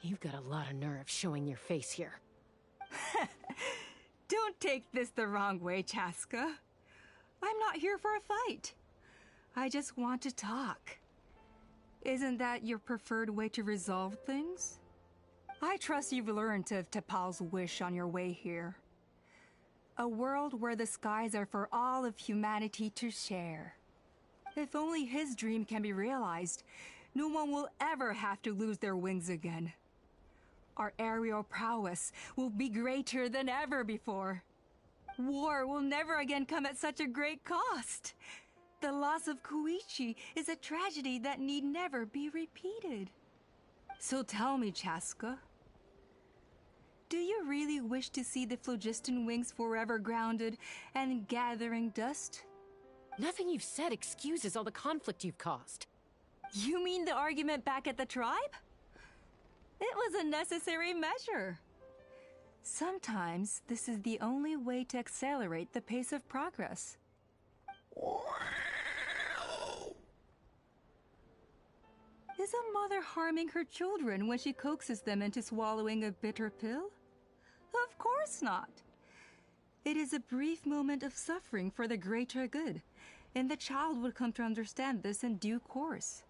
You've got a lot of nerve showing your face here. Don't take this the wrong way, Chaska. I'm not here for a fight. I just want to talk. Isn't that your preferred way to resolve things? I trust you've learned of T'Pol's wish on your way here. A world where the skies are for all of humanity to share. If only his dream can be realized, no one will ever have to lose their wings again. Our aerial prowess will be greater than ever before. War will never again come at such a great cost. The loss of Koichi is a tragedy that need never be repeated. So tell me, Chaska, do you really wish to see the phlogiston wings forever grounded and gathering dust? Nothing you've said excuses all the conflict you've caused. You mean the argument back at the tribe? It was a necessary measure. Sometimes this is the only way to accelerate the pace of progress. Is a mother harming her children when she coaxes them into swallowing a bitter pill? Of course not. It is a brief moment of suffering for the greater good, and the child would come to understand this in due course.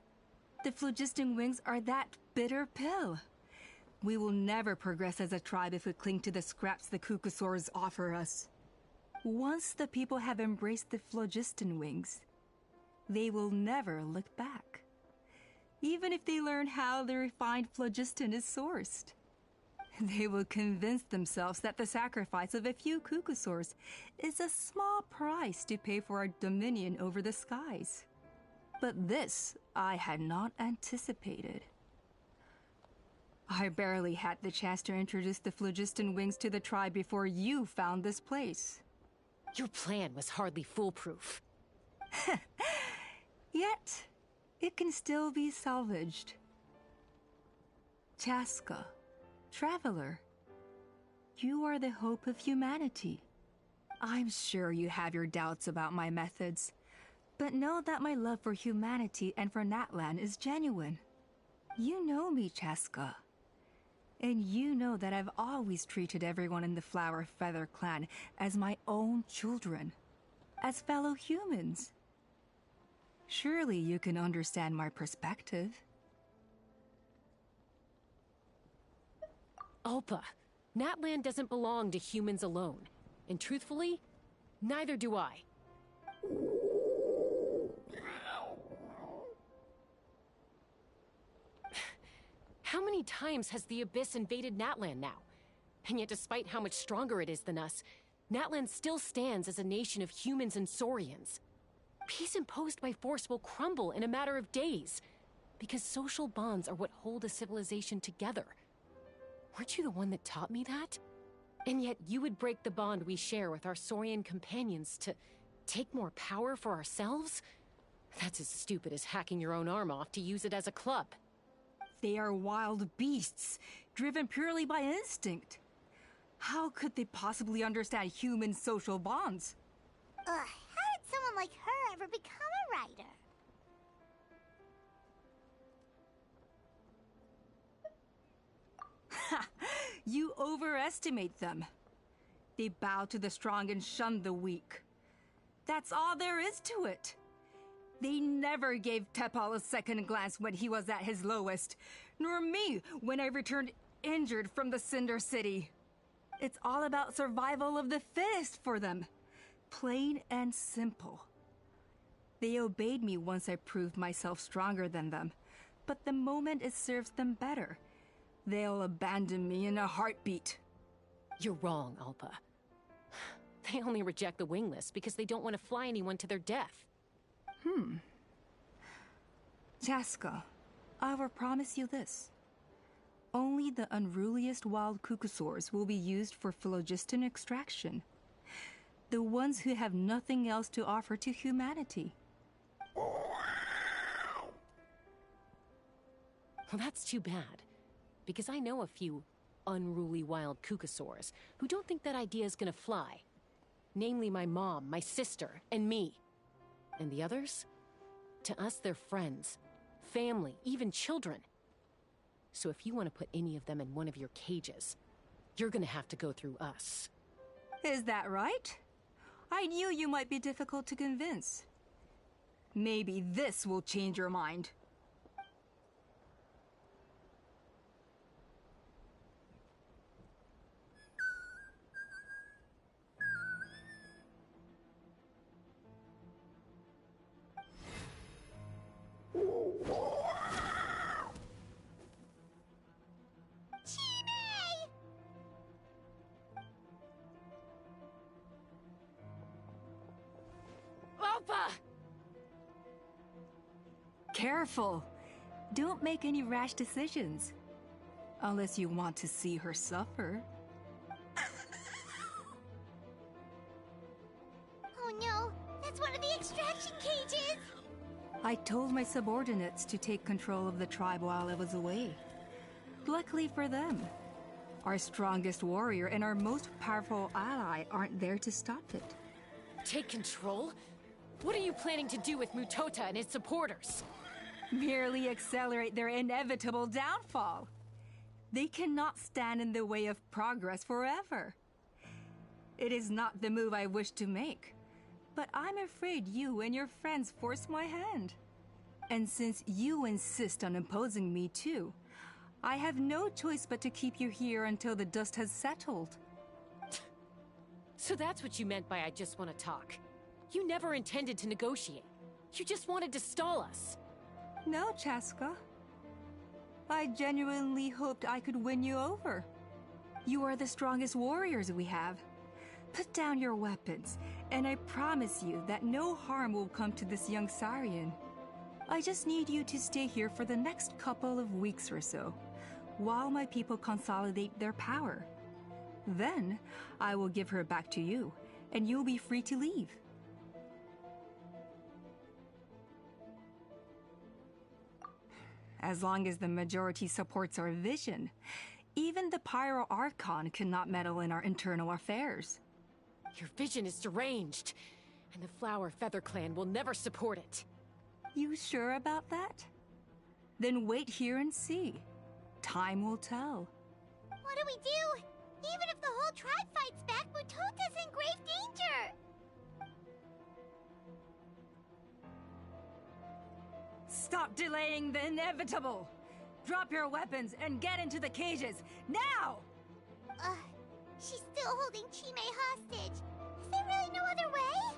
The phlogiston wings are that bitter pill. We will never progress as a tribe if we cling to the scraps the Kukasaurs offer us. Once the people have embraced the phlogiston wings, they will never look back. Even if they learn how the refined phlogiston is sourced. They will convince themselves that the sacrifice of a few Kukusaurs is a small price to pay for our dominion over the skies. But this I had not anticipated. I barely had the chance to introduce the phlogiston wings to the tribe before you found this place. Your plan was hardly foolproof. Yet, it can still be salvaged. Chaska, traveler, you are the hope of humanity. I'm sure you have your doubts about my methods, but know that my love for humanity and for Natlan is genuine. You know me, Chaska. And you know that I've always treated everyone in the Flower Feather clan as my own children, as fellow humans. Surely you can understand my perspective. Alpa, Natlan doesn't belong to humans alone. And truthfully, neither do I. How many times has the Abyss invaded Natlan now? And yet despite how much stronger it is than us, Natlan still stands as a nation of humans and Saurians. Peace imposed by force will crumble in a matter of days, because social bonds are what hold a civilization together. Weren't you the one that taught me that? And yet you would break the bond we share with our Saurian companions to take more power for ourselves? That's as stupid as hacking your own arm off to use it as a club. They are wild beasts, driven purely by instinct. How could they possibly understand human social bonds? How did someone like her ever become a writer? Ha! You overestimate them. They bow to the strong and shun the weak. That's all there is to it. They never gave Tepal a second glance when he was at his lowest, nor me when I returned injured from the Cinder City. It's all about survival of the fittest for them. Plain and simple. They obeyed me once I proved myself stronger than them, but the moment it serves them better, they'll abandon me in a heartbeat. You're wrong, Alpa. They only reject the wingless because they don't want to fly anyone to their death. Chaska, I will promise you this. Only the unruliest wild Kukusaurs will be used for phlogiston extraction. The ones who have nothing else to offer to humanity. Well, that's too bad. Because I know a few unruly wild Kukusaurs who don't think that idea is gonna fly. Namely my mom, my sister, and me. And the others? To us, they're friends, family, even children. So if you want to put any of them in one of your cages, you're gonna have to go through us. Is that right? I knew you might be difficult to convince. Maybe this will change your mind. Alpa! Careful. Don't make any rash decisions. Unless you want to see her suffer. Oh no, that's one of the extraction cages! I told my subordinates to take control of the tribe while I was away. Luckily for them, our strongest warrior and our most powerful ally aren't there to stop it. Take control? What are you planning to do with Mutota and his supporters? Merely accelerate their inevitable downfall. They cannot stand in the way of progress forever. It is not the move I wish to make, but I'm afraid you and your friends force my hand. And since you insist on imposing me too, I have no choice but to keep you here until the dust has settled. So that's what you meant by I just want to talk. You never intended to negotiate. You just wanted to stall us. No, Chaska. I genuinely hoped I could win you over. You are the strongest warriors we have. Put down your weapons, and I promise you that no harm will come to this young Saurian. I just need you to stay here for the next couple of weeks or so, while my people consolidate their power. Then, I will give her back to you, and you'll be free to leave. As long as the majority supports our vision, even the Pyro Archon cannot meddle in our internal affairs. Your vision is deranged, and the Flower Feather Clan will never support it. You sure about that? Then wait here and see. Time will tell. What do we do? Even if the whole tribe fights back, Mutota's in grave danger! Stop delaying the inevitable! Drop your weapons and get into the cages, now! She's still holding Chime hostage. Is there really no other way?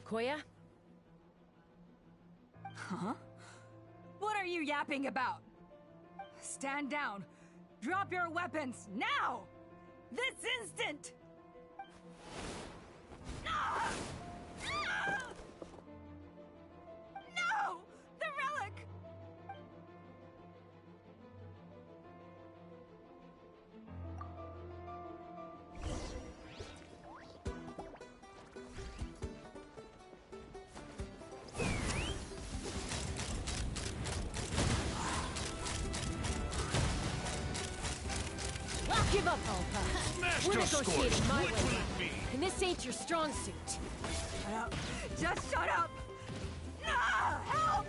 Koya? Huh? What are you yapping about? Stand down. Drop your weapons, now! This instant! Ah! Ah! No! The relic! Give up, Alpha. We're negotiating my way, and this ain't your strong suit. Shut up. Just shut up! Ah, help!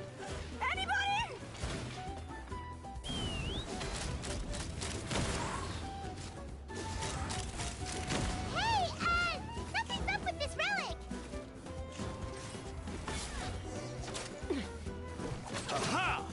Anybody? Hey, something's up with this relic! Aha!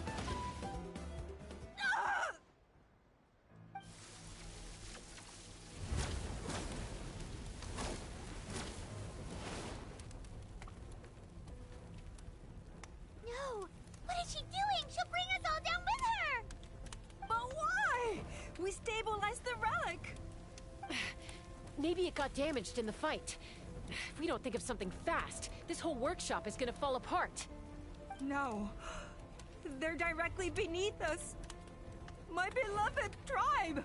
No! What is she doing? She'll bring us all down with her! But why? We stabilized the relic! Maybe it got damaged in the fight. If we don't think of something fast, this whole workshop is gonna fall apart. No. They're directly beneath us. My beloved tribe!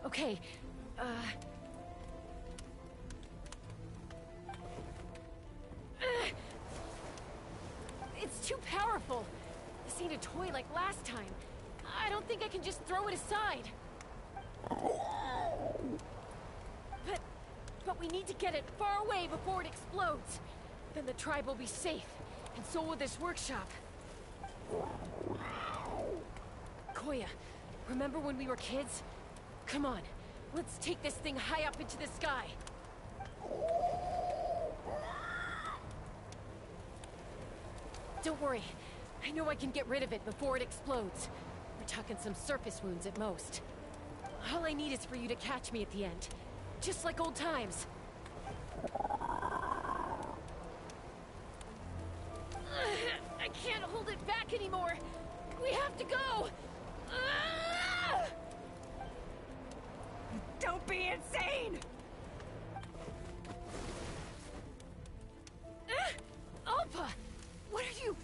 Okay, it's too powerful. This ain't a toy like last time. I don't think I can just throw it aside. But we need to get it far away before it explodes. Then the tribe will be safe, and so will this workshop. Koya, remember when we were kids? Come on, let's take this thing high up into the sky. Don't worry, I know I can get rid of it before it explodes. We're talking some surface wounds at most. All I need is for you to catch me at the end, just like old times. I can't hold it back anymore. We have to go. Don't be insane! Alpha! What are you...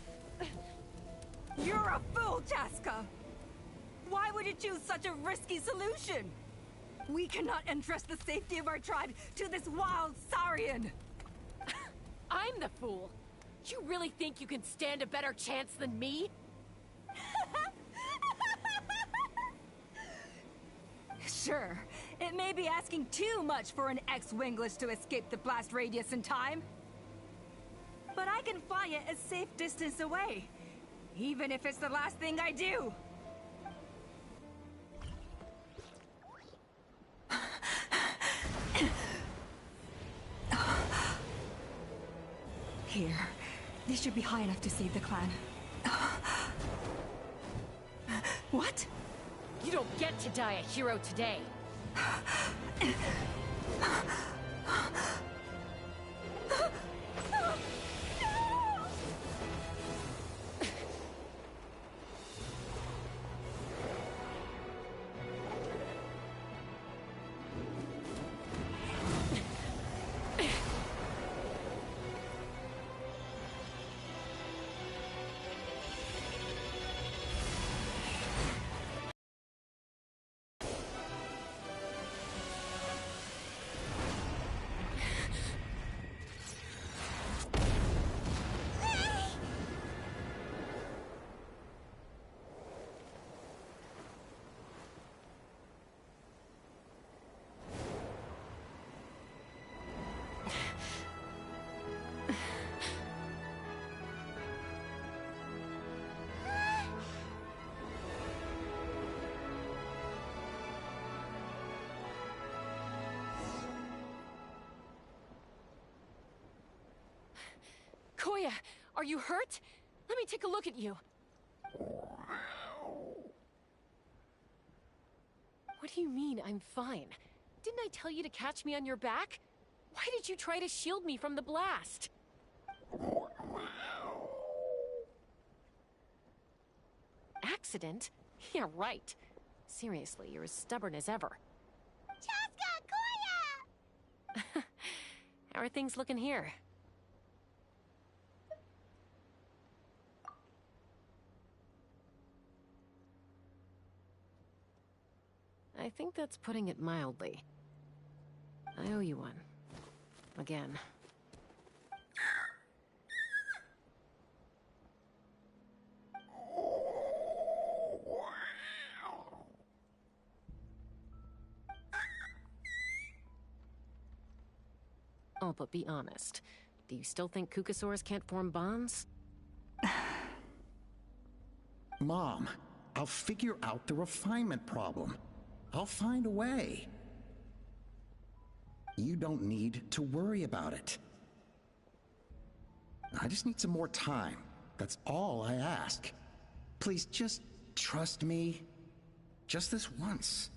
You're a fool, Chaska! Why would you choose such a risky solution? We cannot entrust the safety of our tribe to this wild Saurian! I'm the fool. You really think you can stand a better chance than me? Sure, it may be asking too much for an ex-wingless to escape the blast radius in time. but I can fly it a safe distance away, even if it's the last thing I do. Here. This should be high enough to save the clan. What? You don't get to die a hero today. Koya, are you hurt? Let me take a look at you. What do you mean, I'm fine? Didn't I tell you to catch me on your back? Why did you try to shield me from the blast? Accident? Yeah, right. Seriously, you're as stubborn as ever. Chaska, Koya! How are things looking here? I think that's putting it mildly. I owe you one. Again. Oh, but be honest. Do you still think Kukasaurs can't form bonds? Mom, I'll figure out the refinement problem. I'll find a way. You don't need to worry about it. I just need some more time. That's all I ask. Please just trust me. Just this once.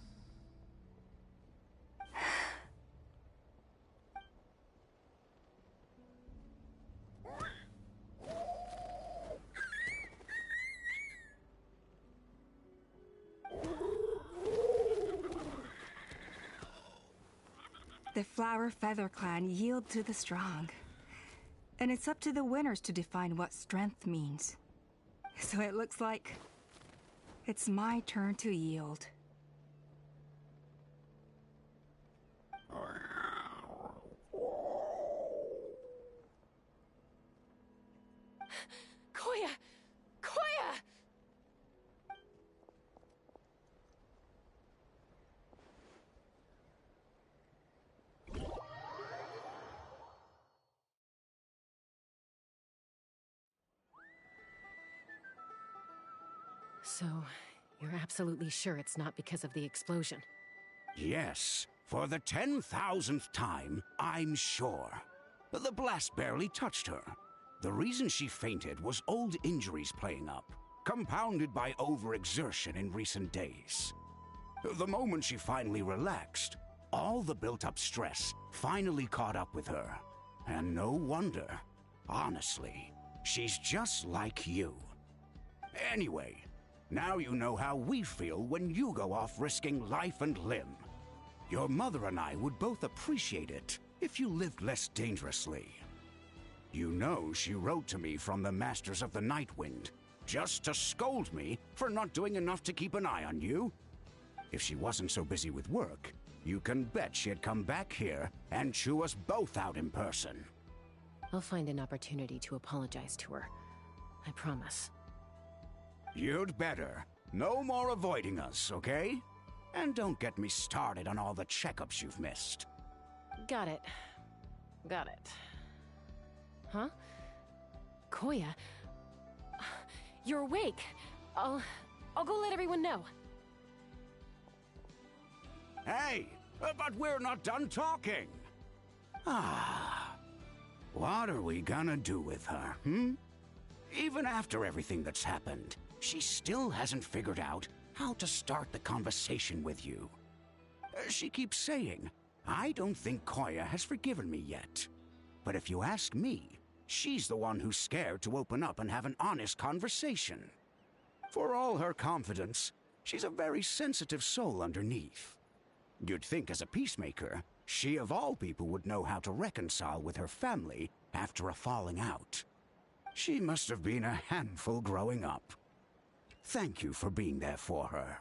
The Flower Feather Clan yield to the strong. And it's up to the winners to define what strength means. So it looks like it's my turn to yield. Koya! Koya! So, you're absolutely sure it's not because of the explosion? Yes, for the 10,000th time, I'm sure. The blast barely touched her. The reason she fainted was old injuries playing up, compounded by overexertion in recent days. The moment she finally relaxed, all the built-up stress finally caught up with her. And no wonder. Honestly, she's just like you. Anyway, now you know how we feel when you go off risking life and limb. Your mother and I would both appreciate it if you lived less dangerously. You know she wrote to me from the Masters of the Nightwind, just to scold me for not doing enough to keep an eye on you. If she wasn't so busy with work, you can bet she'd come back here and chew us both out in person. I'll find an opportunity to apologize to her. I promise. You'd better. No more avoiding us, okay? And don't get me started on all the checkups you've missed. Got it. Got it. Huh? Koya, you're awake. I'll go let everyone know. Hey, but we're not done talking. Ah, what are we gonna do with her, hmm? Even after everything that's happened, she still hasn't figured out how to start the conversation with you. She keeps saying, I don't think Koya has forgiven me yet. But if you ask me, she's the one who's scared to open up and have an honest conversation. For all her confidence, she's a very sensitive soul underneath. You'd think as a peacemaker, she of all people would know how to reconcile with her family after a falling out. She must have been a handful growing up. Thank you for being there for her.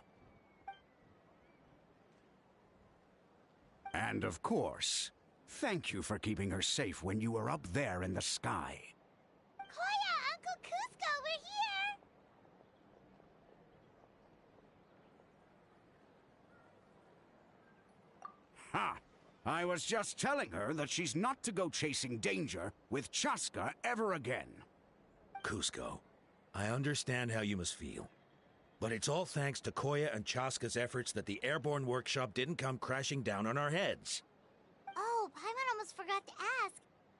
And of course, thank you for keeping her safe when you were up there in the sky. Koya, Uncle Cusco, we're here! Ha! I was just telling her that she's not to go chasing danger with Chaska ever again. Cusco, I understand how you must feel. But it's all thanks to Koya and Chaska's efforts that the airborne workshop didn't come crashing down on our heads. Oh, Paimon almost forgot to ask.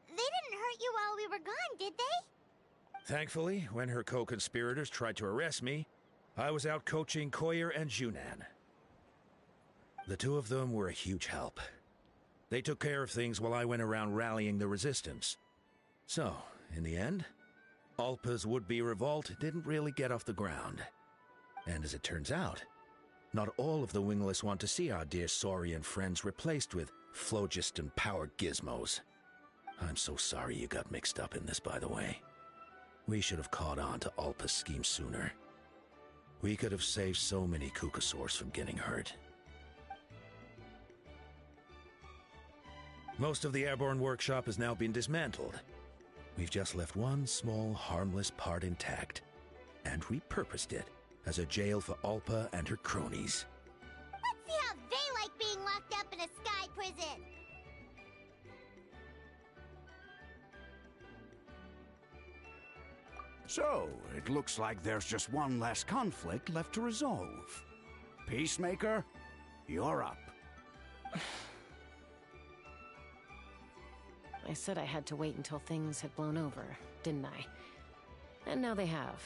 They didn't hurt you while we were gone, did they? Thankfully, when her co-conspirators tried to arrest me, I was out coaching Koya and Junan. The two of them were a huge help. They took care of things while I went around rallying the resistance. So, in the end, Alpa's would-be revolt didn't really get off the ground. And as it turns out, not all of the wingless want to see our dear Saurian friends replaced with phlogiston-powered gizmos. I'm so sorry you got mixed up in this, by the way. We should have caught on to Alpa's scheme sooner. We could have saved so many Kukasaurs from getting hurt. Most of the airborne workshop has now been dismantled. We've just left one small, harmless part intact, and repurposed it as a jail for Alpa and her cronies. Let's see how they like being locked up in a sky prison! So, it looks like there's just one less conflict left to resolve. Peacemaker, you're up. I said I had to wait until things had blown over, didn't I? And now they have.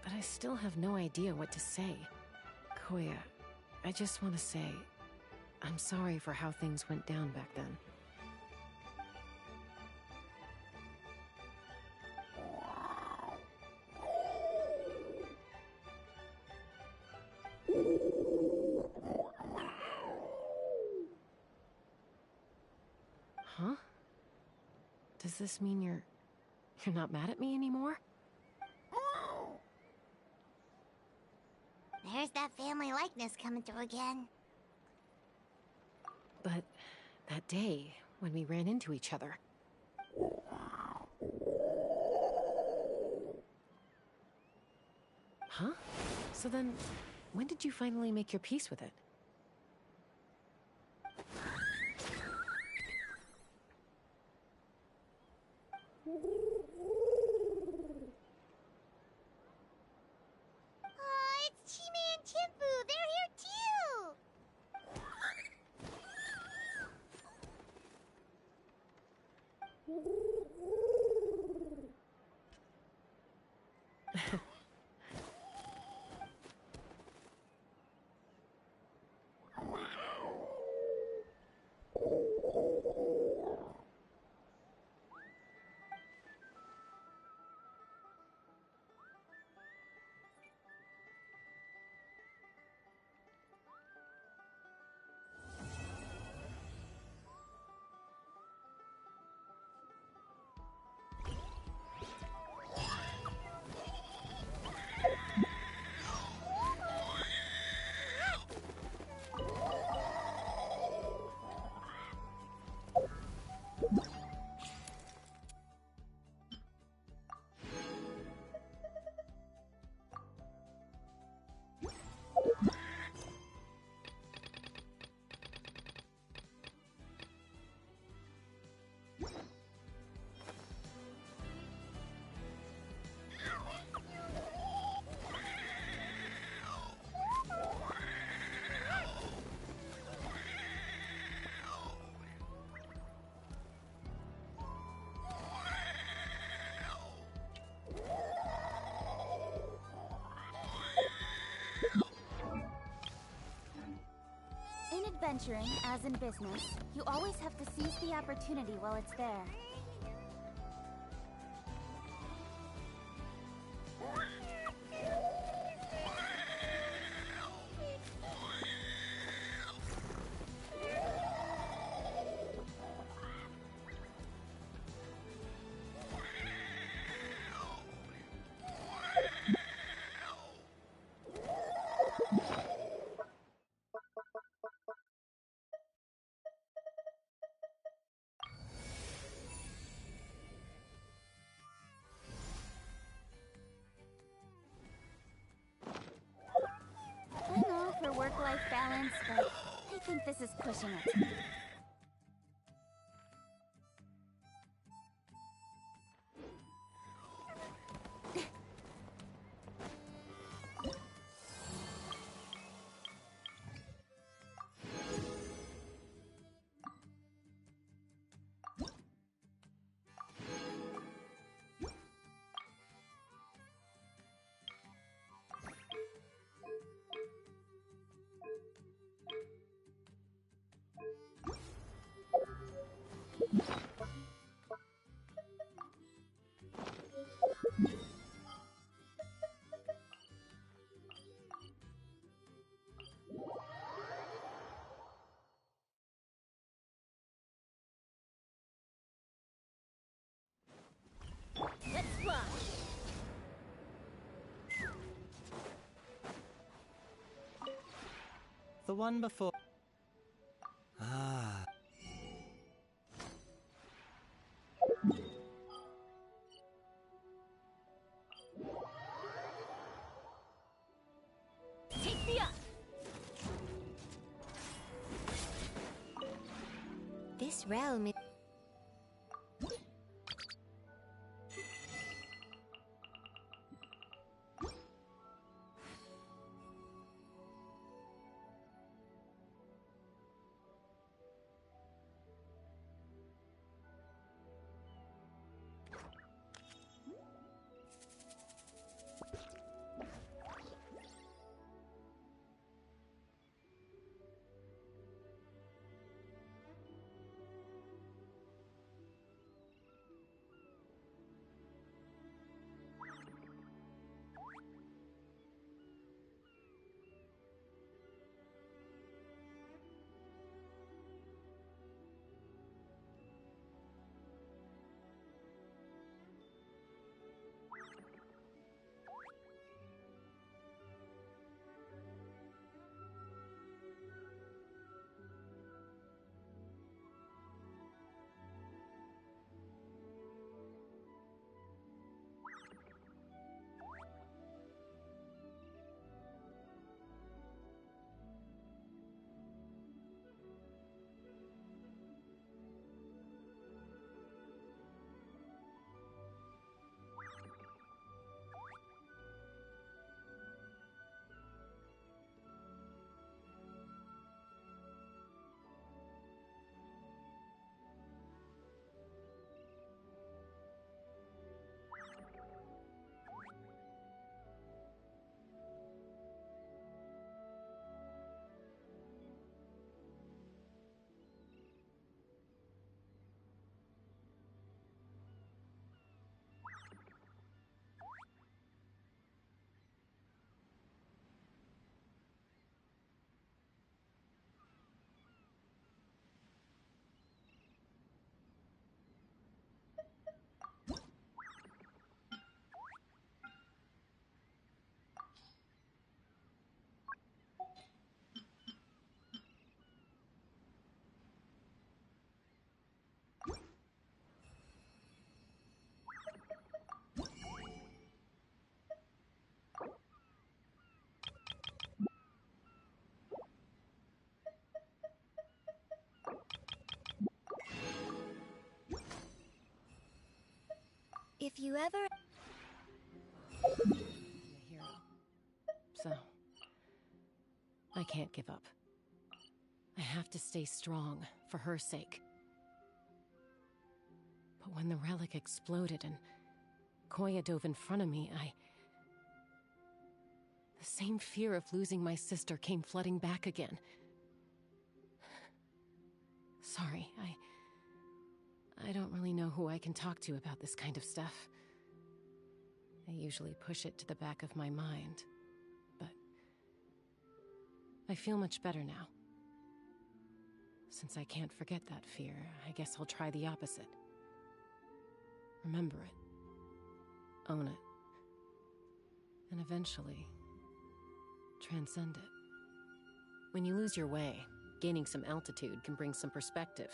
But I still have no idea what to say. Koya, I just want to say, I'm sorry for how things went down back then. Huh? Does this mean you're not mad at me anymore? There's that family likeness coming through again. But that day, when we ran into each other... Huh? So then, when did you finally make your peace with it? Oh, it's Chime and Chimpu! They're here too! venturing, as in business, you always have to seize the opportunity while it's there. I'm all for work-life balance, but I think this is pushing it. Let's fly! The one before. Ah. Take me up! This realm is... If you ever... I'm a hero. So, I can't give up. I have to stay strong, for her sake. But when the relic exploded and Koya dove in front of me, the same fear of losing my sister came flooding back again. sorry. I don't really know who I can talk to about this kind of stuff. I usually push it to the back of my mind, but I feel much better now. Since I can't forget that fear, I guess I'll try the opposite. Remember it. Own it. And eventually, transcend it. When you lose your way, gaining some altitude can bring some perspective.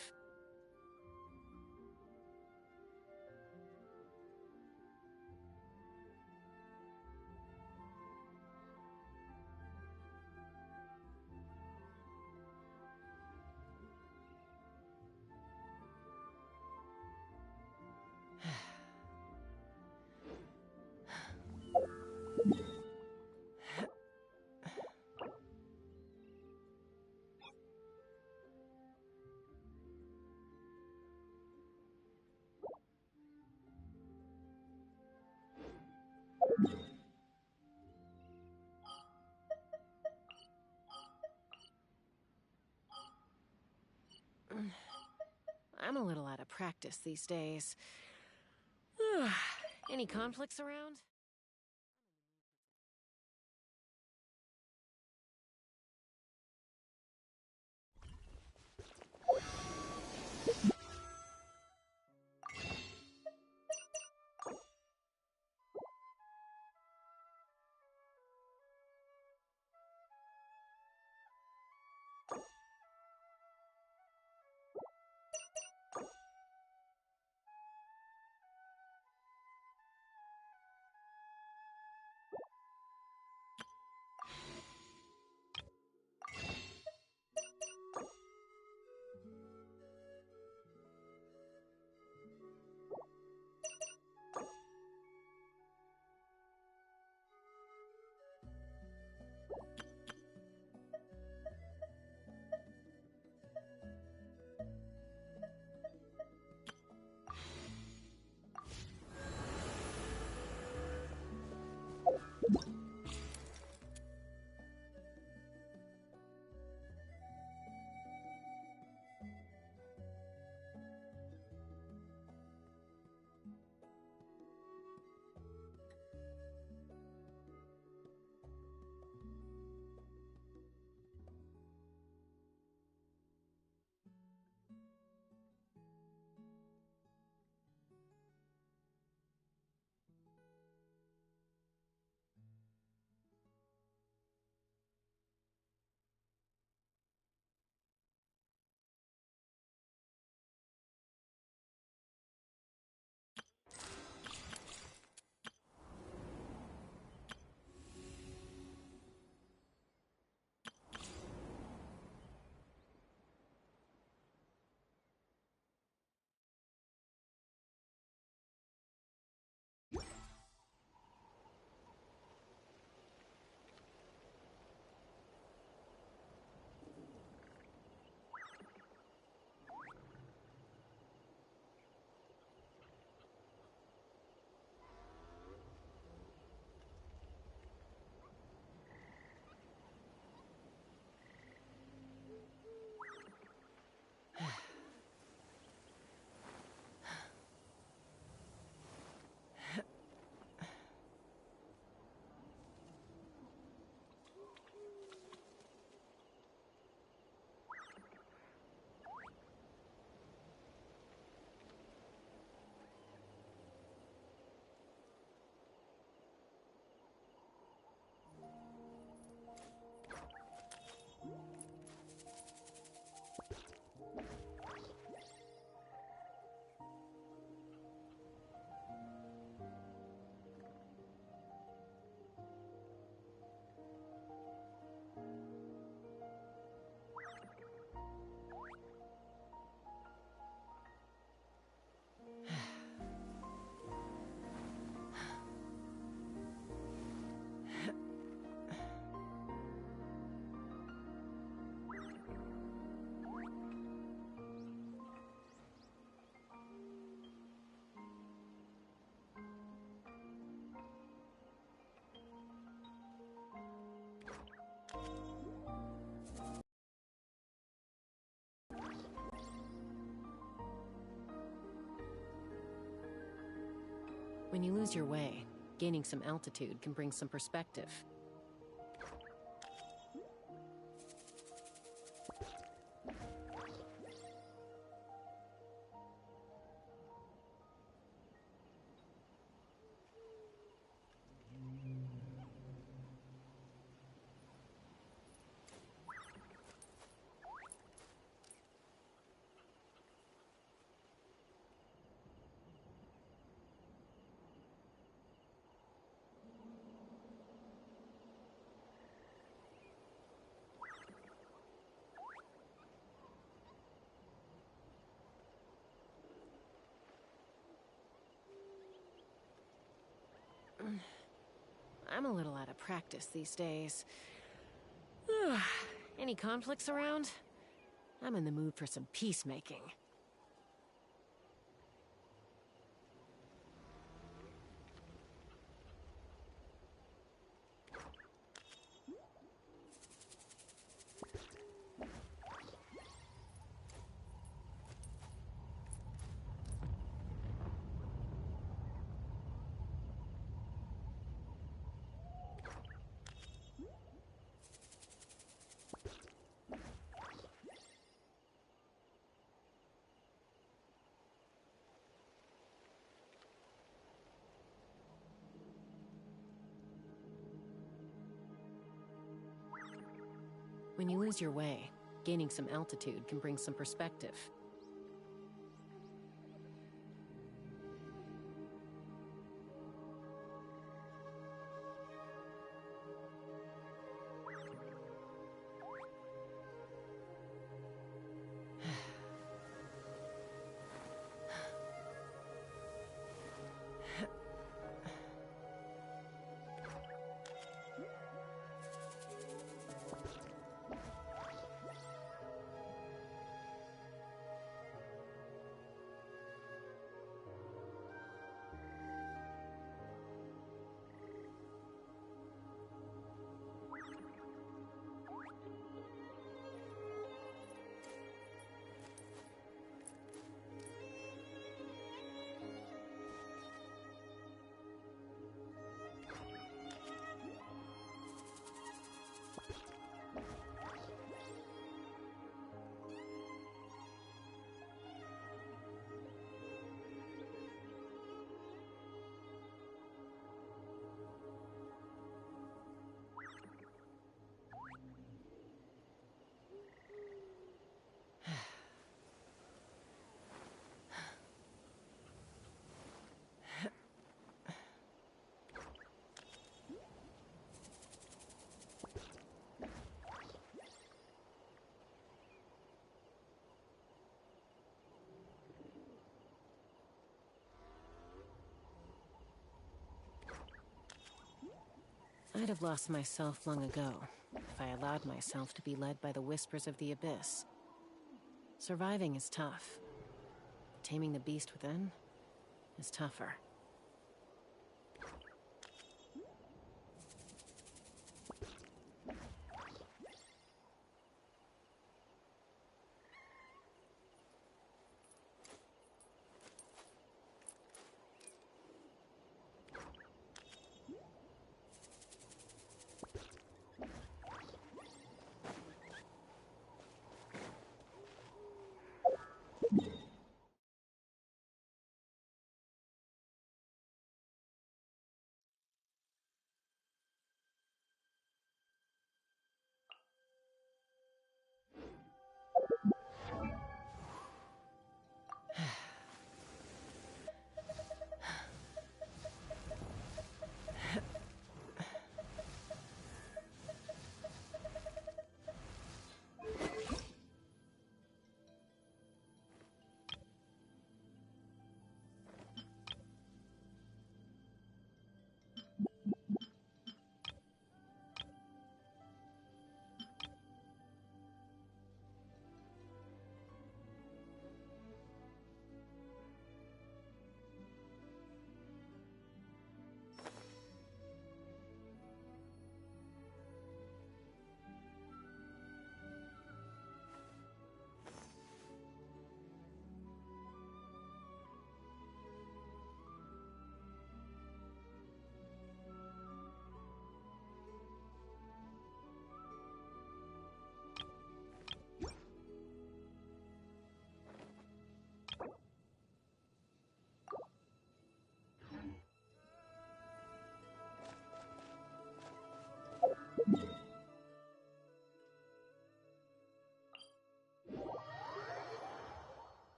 I'm a little out of practice these days. Any conflicts around? When you lose your way, gaining some altitude can bring some perspective. I'm a little out of practice these days. Any conflicts around? I'm in the mood for some peacemaking. When you lose your way, gaining some altitude can bring some perspective. I'd have lost myself long ago if I allowed myself to be led by the whispers of the abyss. Surviving is tough. Taming the beast within is tougher.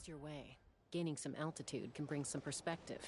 goes your way. Gaining some altitude can bring some perspective.